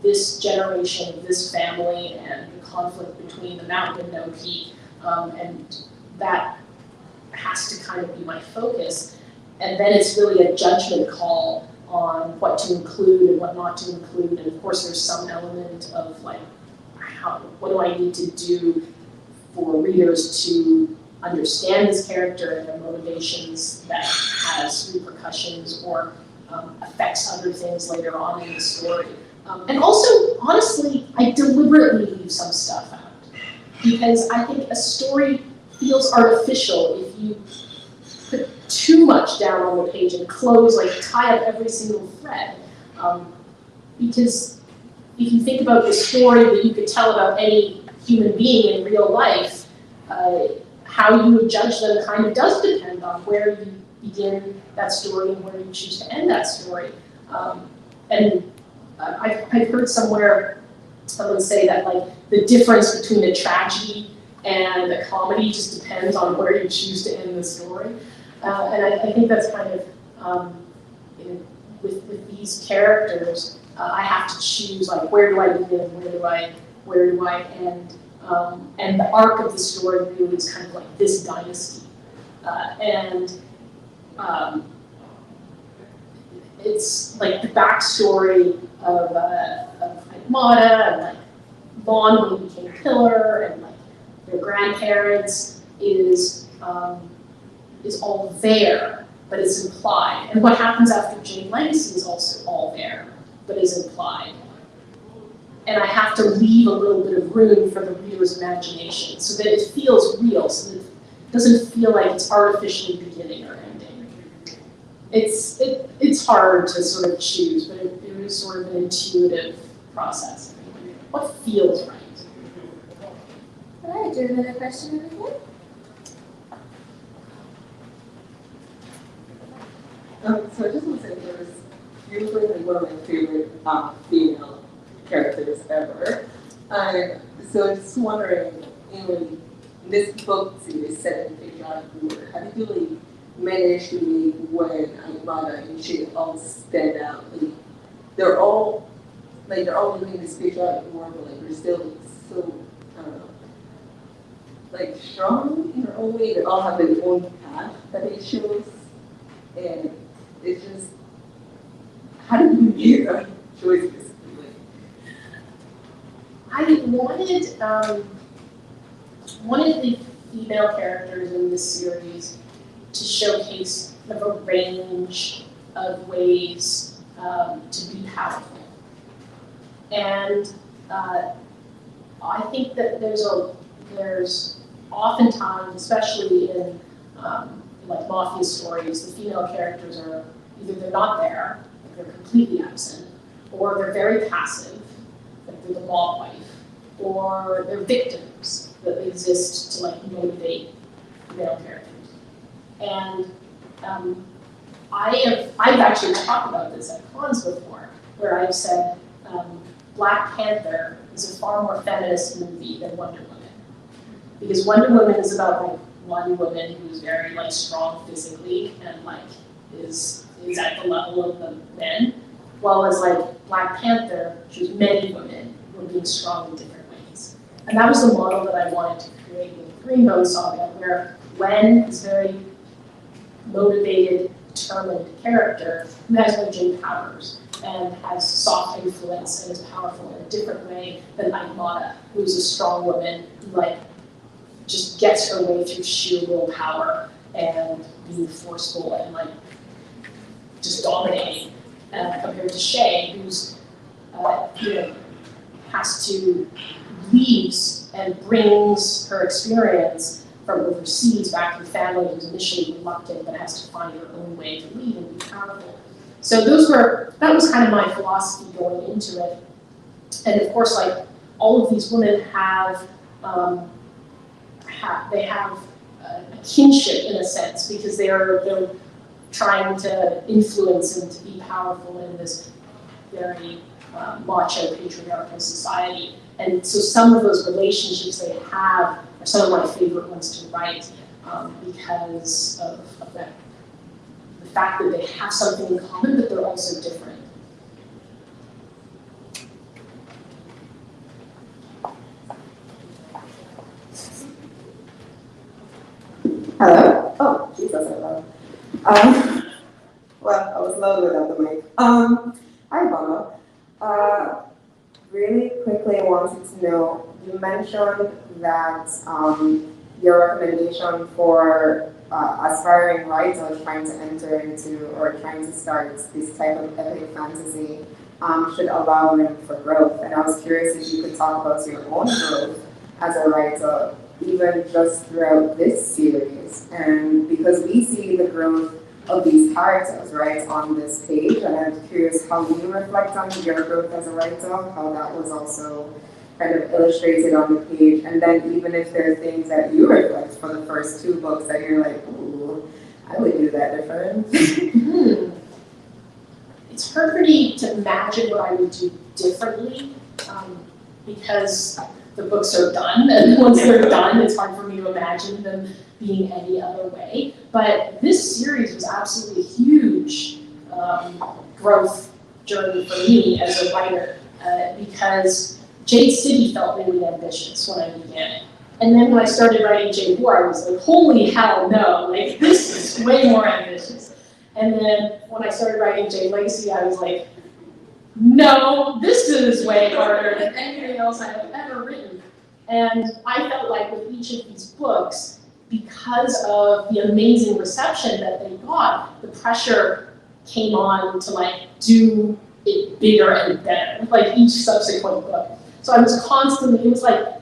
this generation, this family, and the conflict between the mountain and no peak, and that has to kind of be my focus. And then it's really a judgment call on what to include and what not to include. And of course, there's some element of like, what do I need to do for readers to understand this character and their motivations that has repercussions or affects other things later on in the story. And also, honestly, I deliberately leave some stuff out because I think a story feels artificial if you put too much down on the page and tie up every single thread. Because if you think about the story that you could tell about any human being in real life, how you would judge them kind of does depend on where you begin that story and where you choose to end that story. I've heard somewhere someone say that like the difference between a tragedy and a comedy just depends on where you choose to end the story. And I think that's kind of, with these characters, I have to choose like where do I begin, where do I end, and the arc of the story really is kind of like this dynasty, it's like the backstory of Mata and like Vaughn when he became Pillar and like their grandparents is all there, but it's implied. And what happens after Jane Legacy is also all there, but is implied. And I have to leave a little bit of room for the reader's imagination so that it feels real, so that it doesn't feel like it's artificially beginning or ending. It's hard to sort of choose, but it is sort of an intuitive process. What feels right? All right, do you have another question over here? So I just want to say you're really one of my favorite female characters ever. So just wondering, in this book series set in patriotic war, have you really managed to make when Mata and Shay all stand out? Like, they're all living this patriotic war, but like they're still so I don't know, like strong in their own way. They all have their own path that they chose, and it's just, how did you make that choices? I wanted the female characters in this series to showcase kind of a range of ways to be powerful. And I think that there's oftentimes, especially in like mafia stories, the female characters are either they're not there, like they're completely absent, or they're very passive, like they're the mob wife, or they're victims that exist to like motivate male characters. And I've actually talked about this at cons before, where I've said Black Panther is a far more feminist movie than Wonder Woman, because Wonder Woman is about like one woman who's very like strong physically and like is at the level of the men, while as like Black Panther, she was many women who were being strong in different ways. And that was the model that I wanted to create with Green Bone Saga, where Wen is very motivated, determined character who has no Jane powers and has soft influence and is powerful in a different way than Mata, who's a strong woman who like just gets her way through sheer willpower and being forceful and like just dominating, compared to Shay, who's has to leaves and brings her experience from overseas back to the family, who's initially reluctant but has to find her own way to lead and be powerful. So that was kind of my philosophy going into it. And of course, like all of these women have a kinship in a sense, because they're trying to influence and to be powerful in this very macho patriarchal society. And so some of those relationships they have are some of my favorite ones to write because of that, the fact that they have something in common, but they're also different. Hello? Oh, Jesus, hello. Well, I was loud without the mic. Hi, Bono. Really quickly, I wanted to know, you mentioned that your recommendation for aspiring writers trying to enter into or trying to start this type of epic fantasy should allow room for growth. And I was curious if you could talk about your own growth as a writer, even just throughout this series. And because we see the growth of these characters, right, on this page, and I'm curious how you reflect on your growth as a writer, how that was also kind of illustrated on the page, and then even if there are things that you reflect for the first two books that you're like, ooh, I would do that different. It's hard for me to imagine what I would do differently because the books are done, and once they're done, it's hard for me to imagine them being any other way. But this series was absolutely a huge growth journey for me as a writer because Jade City felt really ambitious when I began it. And then when I started writing Jade War, I was like, holy hell no, like this is way more ambitious. And then when I started writing Jade Legacy, I was like, no, this is way harder than anything else I've ever written. And I felt like with each of these books, because of the amazing reception that they got, the pressure came on to like do it bigger and better with like each subsequent book. So I was constantly, it was like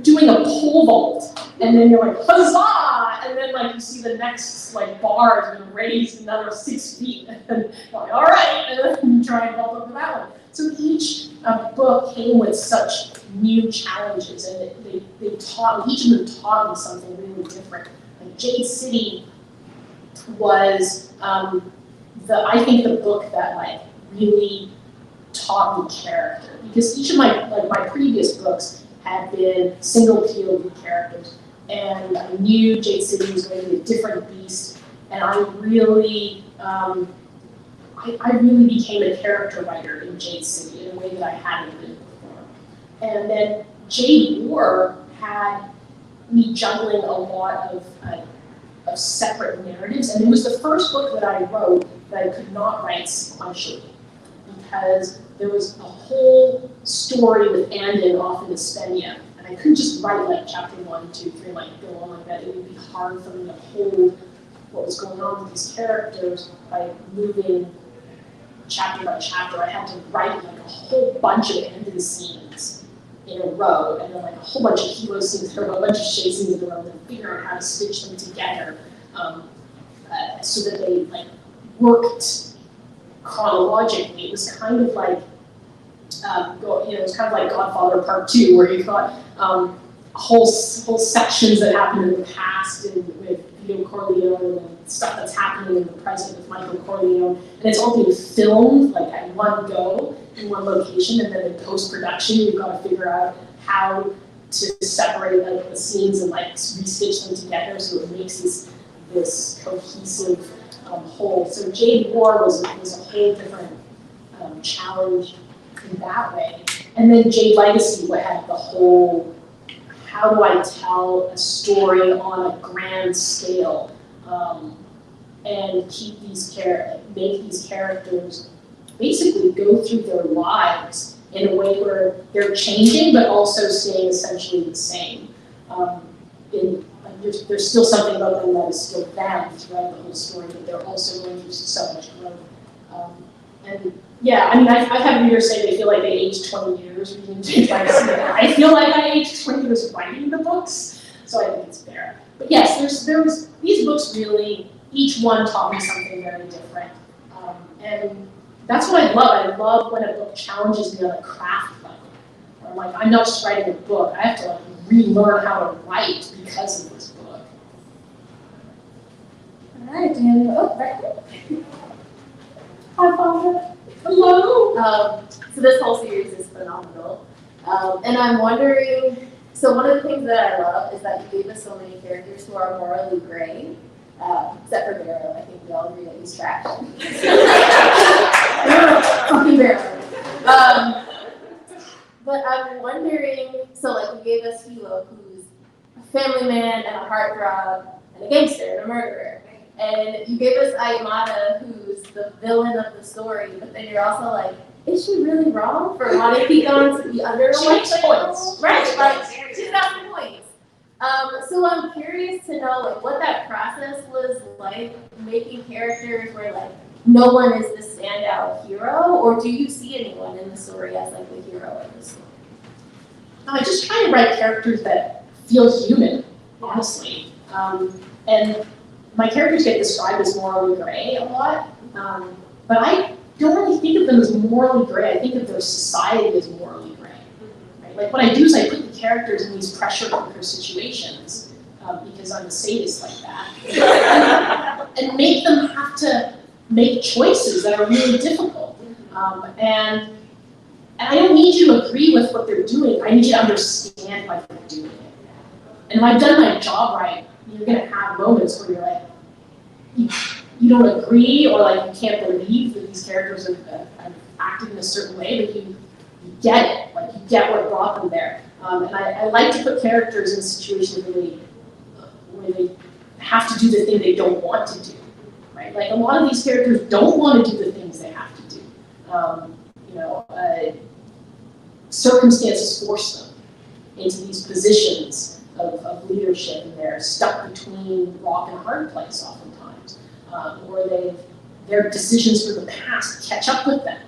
doing a pole vault, and then you're like, huzzah! And then like you see the next like bar is gonna raise another 6 feet, and then you're like, all right, and then you try and vault over that one. So each book came with such new challenges, and they taught, each of them taught me something really different. Like Jade City was I think the book that like really taught me character, because each of my previous books had been single POV characters, and I knew Jade City was going to be a different beast, and I really I really became a character writer in Jade City in a way that I hadn't been before. And then Jade War had me juggling a lot of separate narratives, and it was the first book that I wrote that I could not write sequentially, because there was a whole story with Andon off in Espenia, and I couldn't just write like chapter 1, 2, 3, like go on like that. It would be hard for me to hold what was going on with these characters by moving chapter by chapter. I had to write like a whole bunch of Andon scenes in a row, and then like a whole bunch of hero scenes in a row, a bunch of Shay scenes in a row, and then figure out how to stitch them together so that they like worked chronologically. It was kind of like, it was kind of like Godfather Part 2, where you've got whole sections that happened in the past with Vito Corleone and stuff that's happening in the present with Michael Corleone, and it's all being filmed like at one go in one location, and then in post-production you've got to figure out how to separate like the scenes and like restitch them together so it makes this cohesive whole. So Jade War was a whole different challenge in that way. And then Jade Legacy had the whole, how do I tell a story on a grand scale and keep these make these characters basically go through their lives in a way where they're changing but also staying essentially the same. There's still something about them that is still them throughout the whole story, but they're also going through so much growth. And yeah, I mean, I've had readers say they feel like they aged 20 years reading Jade Legacy. I feel like I aged 20 years writing the books, so I think it's fair. But yes, these books really, each one taught me something very different. And that's what I love. I love when a book challenges me on a craft level. I'm like, I'm not just writing a book, I have to like relearn how to write because of this book. All right, do. Oh, right here. Hi, Fonda. Hello. So this whole series is phenomenal. And I'm wondering, so one of the things that I love is that you gave us so many characters who are morally gray, except for Barrow. I think we all agree that he's trash. Fucking Barrow. But I'm wondering, so like you gave us Hilo, who's a family man and a heartthrob and a gangster and a murderer. And you gave us Aimada, who's the villain of the story, but then you're also like, is she really wrong for wanting Picon to be under She makes points. Right, like, she's got some points. So I'm curious to know like what that process was like, making characters where like no one is the standout hero, or do you see anyone in the story as like the hero of the story? I just try to write characters that feel human, honestly. And my characters get described as morally gray a lot, but I don't really think of them as morally gray. I think of their society as morally gray. Right? Like what I do is I put the characters in these pressure cooker situations because I'm a sadist like that, and make them have to make choices that are really difficult. And I don't need you to agree with what they're doing. I need you to understand why they're doing it. And if I've done my job right, you're gonna have moments where you're like, you don't agree, or like you can't believe that these characters are acting in a certain way, but you get it, like you get what brought them there. And I like to put characters in situations where they have to do the thing they don't want to do, right? Like a lot of these characters don't want to do the things they have to do. Circumstances force them into these positions of leadership, and they're stuck between rock and a hard place oftentimes, or their decisions from the past catch up with them.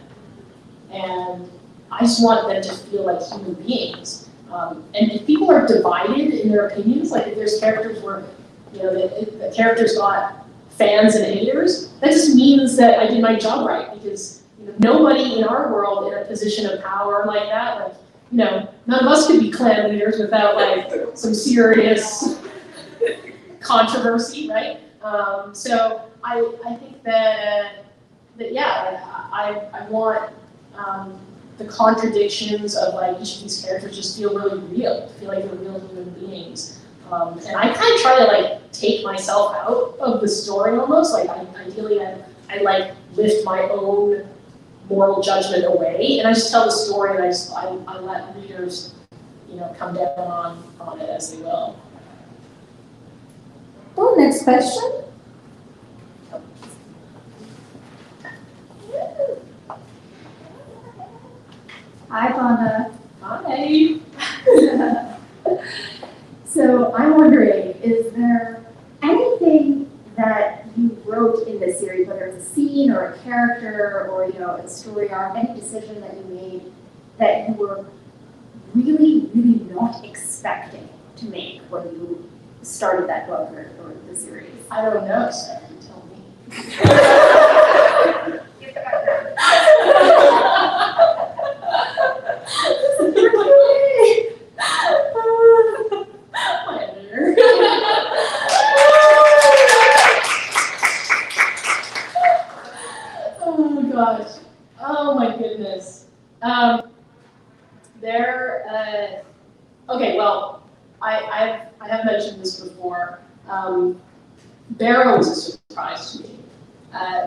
And I just want them to feel like human beings. And if people are divided in their opinions, like if there's characters where the character's got fans and haters, that just means that I did my job right, because nobody in our world in a position of power like that, like, none of us could be clan leaders without like some serious controversy, right? So I think that yeah, I want the contradictions of like each of these characters just feel really real, feel like they're real human beings. And I kind of try to like take myself out of the story almost. Like ideally, I like lift my own moral judgment away, and I just tell the story, and I let readers, come down on it as they will. Oh, next question. Hi, Fonda. Hi. So I'm wondering, is there anything that you wrote in this series, whether it's a scene or a character or a story arc, any decision that you made that you were really, really not expecting to make when you started that book or the series? I don't know, so you tell me. My editor. Oh gosh. Oh my goodness. Okay, well, I have mentioned this before. Barrow was a surprise to me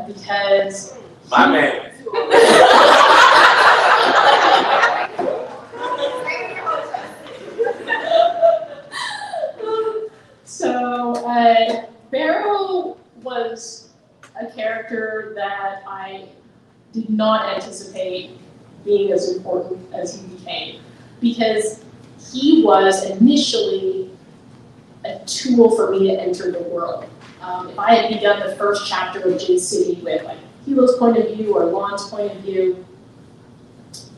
because my man. So Barrow was a character that I did not anticipate being as important as he became, because he was initially a tool for me to enter the world. If I had begun the first chapter of J City with like Hilo's point of view or Lon's point of view,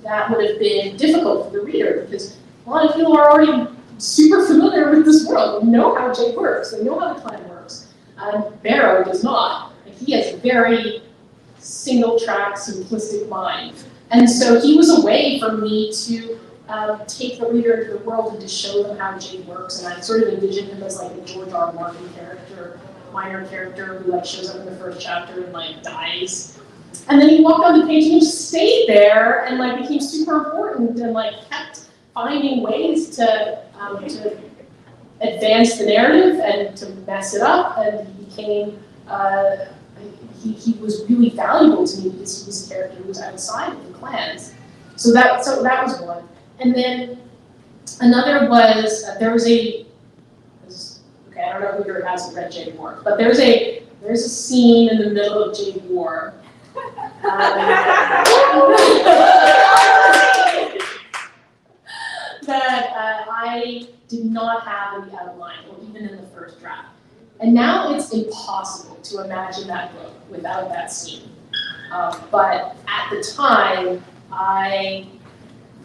that would have been difficult for the reader, because a lot of people are already super familiar with this world. They know how J works. They know how the clan works. Barrow does not. Like, he has a very single-track, simplistic mind. And so he was a way for me to take the reader into the world and to show them how J works. And I sort of envisioned him as like a George R. Martin character, minor character who like shows up in the first chapter and like dies. And then he walked on the page and he just stayed there and like became super important and like kept finding ways to advance the narrative and to mess it up, and he became he was really valuable to me because he was a character who was outside of the clans. So that was one. And then another was okay, I don't know who here hasn't read Jade War, but there's a scene in the middle of Jade War. That I did not have in the outline or even in the first draft. And now it's impossible to imagine that book without that scene. But at the time, I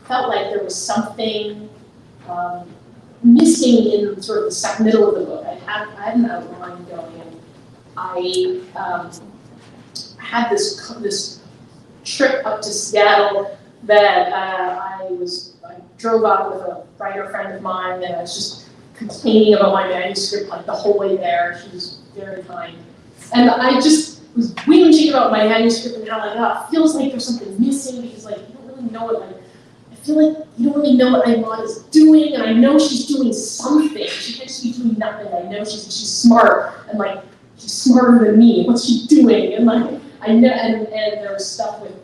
felt like there was something missing in sort of the middle of the book. I had an outline going, and I had this trip up to Seattle that I drove up with a writer friend of mine, and I was just complaining about my manuscript like the whole way there. She was very kind. And I just was whinging about my manuscript and how like, it feels like there's something missing because like you don't really know what I feel like you don't really know what Imad is doing, and I know she's doing something. She can't just be doing nothing. I know she's smart, and like she's smarter than me. What's she doing? And like I know, and there was stuff with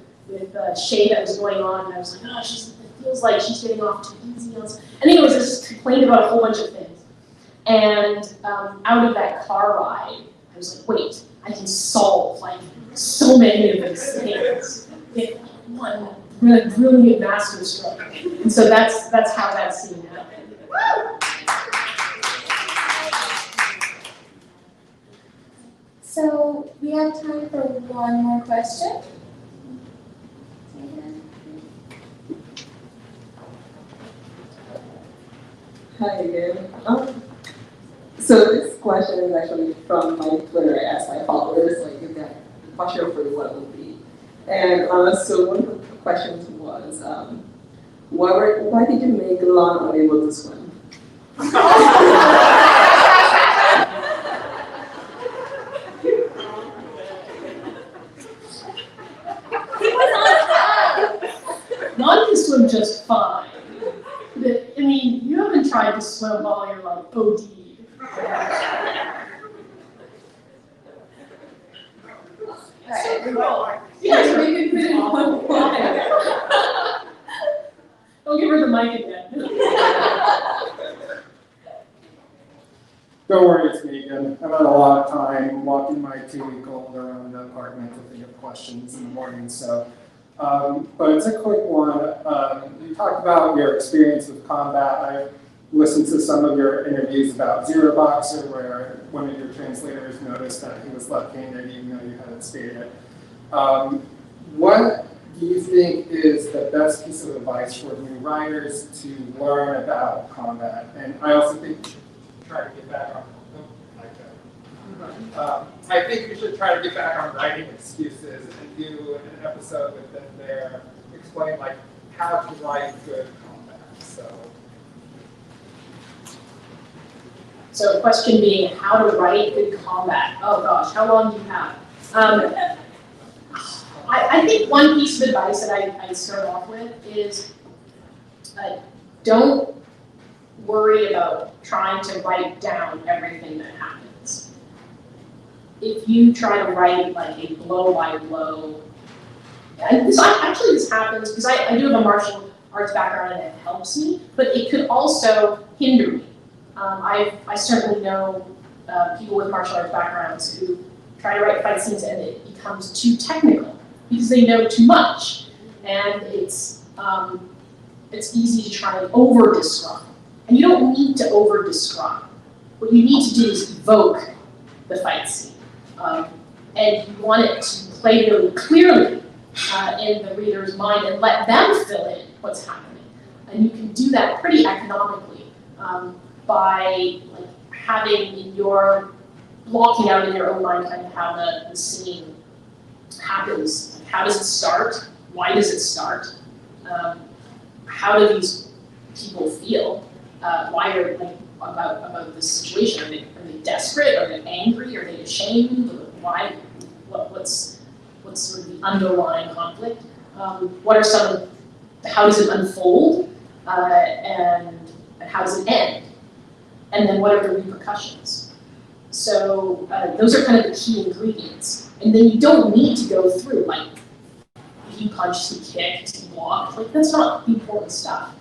Shay that was going on, and I was like, it feels like she's getting off too easy. And anyways, I just complained about a whole bunch of things. And out of that car ride, I was like, wait, I can solve like so many of these things with one brilliant master stroke. And so that's how that scene happened. So we have time for one more question. Hi again. So this question is actually from my Twitter. I asked my followers, like, if that question for what would be. And so one of the questions was, why did you make Lon unable to swim? Lon can swim just fine. I mean, you haven't tried to swim while you're like OD. Yes, we can put it on one. Don't give her the mic again. Don't worry, it's Megan. I've had a lot of time walking my 2-week-old around the apartment to think of questions in the morning, so. But it's a quick one. You talked about your experience with combat. I've listened to some of your interviews about Zero Boxer, where one of your translators noticed that he was left-handed, even though you hadn't stated it. What do you think is the best piece of advice for new writers to learn about combat? And I also think try to get back on. I think we should try to get back on writing excuses and do an episode with them there, explain like how to write good combat. So the question being how to write good combat. Oh gosh, how long do you have? I think one piece of advice that I start off with is don't worry about trying to write down everything that happens. If you try to write like a blow by blow, and this happens because I do have a martial arts background and it helps me, but it could also hinder me. I certainly know people with martial arts backgrounds who try to write fight scenes and it becomes too technical because they know too much, and it's easy to try and over-describe. And you don't need to over-describe. What you need to do is evoke the fight scene. And you want it to play really clearly in the reader's mind and let them fill in what's happening. And you can do that pretty economically by like having in your, blocking out in your own mind kind of how the scene happens. Like, how does it start? Why does it start? How do these people feel? Why about this situation? Are they desperate? Are they angry? Are they ashamed? Why? What's sort of the underlying conflict? What are some of how does it unfold, and how does it end? And then what are the repercussions? So those are kind of the key ingredients. And then you don't need to go through, like, he punched, he kicked, he blocked. Like, that's not the important stuff.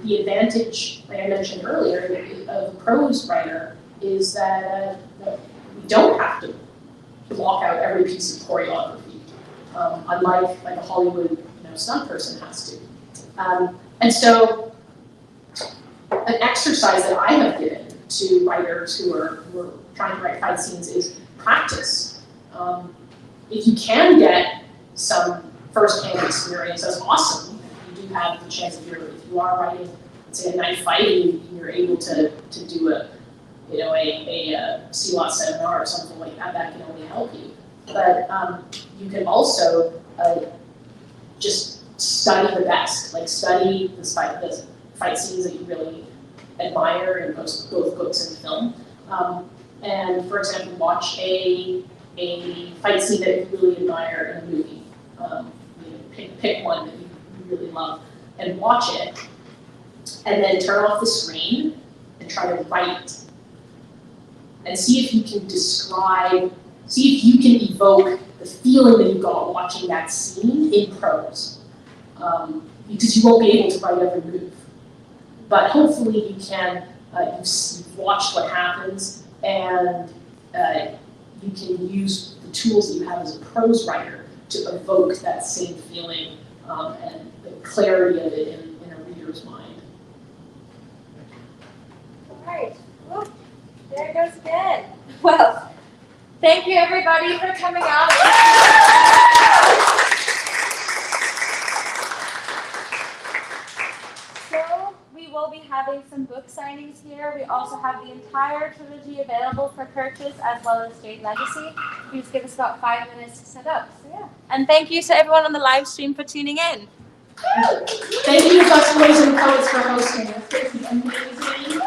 The advantage, like I mentioned earlier, of a prose writer is that we don't have to block out every piece of choreography, unlike like a Hollywood stunt person has to. And so an exercise that I have given to writers who are trying to write fight scenes is practice. If you can get some first-hand experience, that's awesome. You do have the chance if you are writing, let's say, a knife fight, and you're able to do a CWAT seminar or something like that. That can only help you. But you can also just study the best, like study the fight scenes that you really admire in both books and film. And for example, watch a fight scene that you really admire in a movie. Pick one that you really love and watch it, and then turn off the screen and try to write. And see if you can see if you can evoke the feeling that you got watching that scene in prose. Because you won't be able to write every move. But hopefully you can, you've watched what happens, and you can use the tools that you have as a prose writer to evoke that same feeling and the clarity of it in a reader's mind. All right. Well, there it goes again. Well, thank you everybody for coming out. So we will be having some book signings here. We also have the entire trilogy available for purchase, as well as Jade Legacy. Please give us about 5 minutes to set up. So yeah. And thank you to everyone on the live stream for tuning in. Thank you, Busboys and Poets, for hosting us. This is amazing.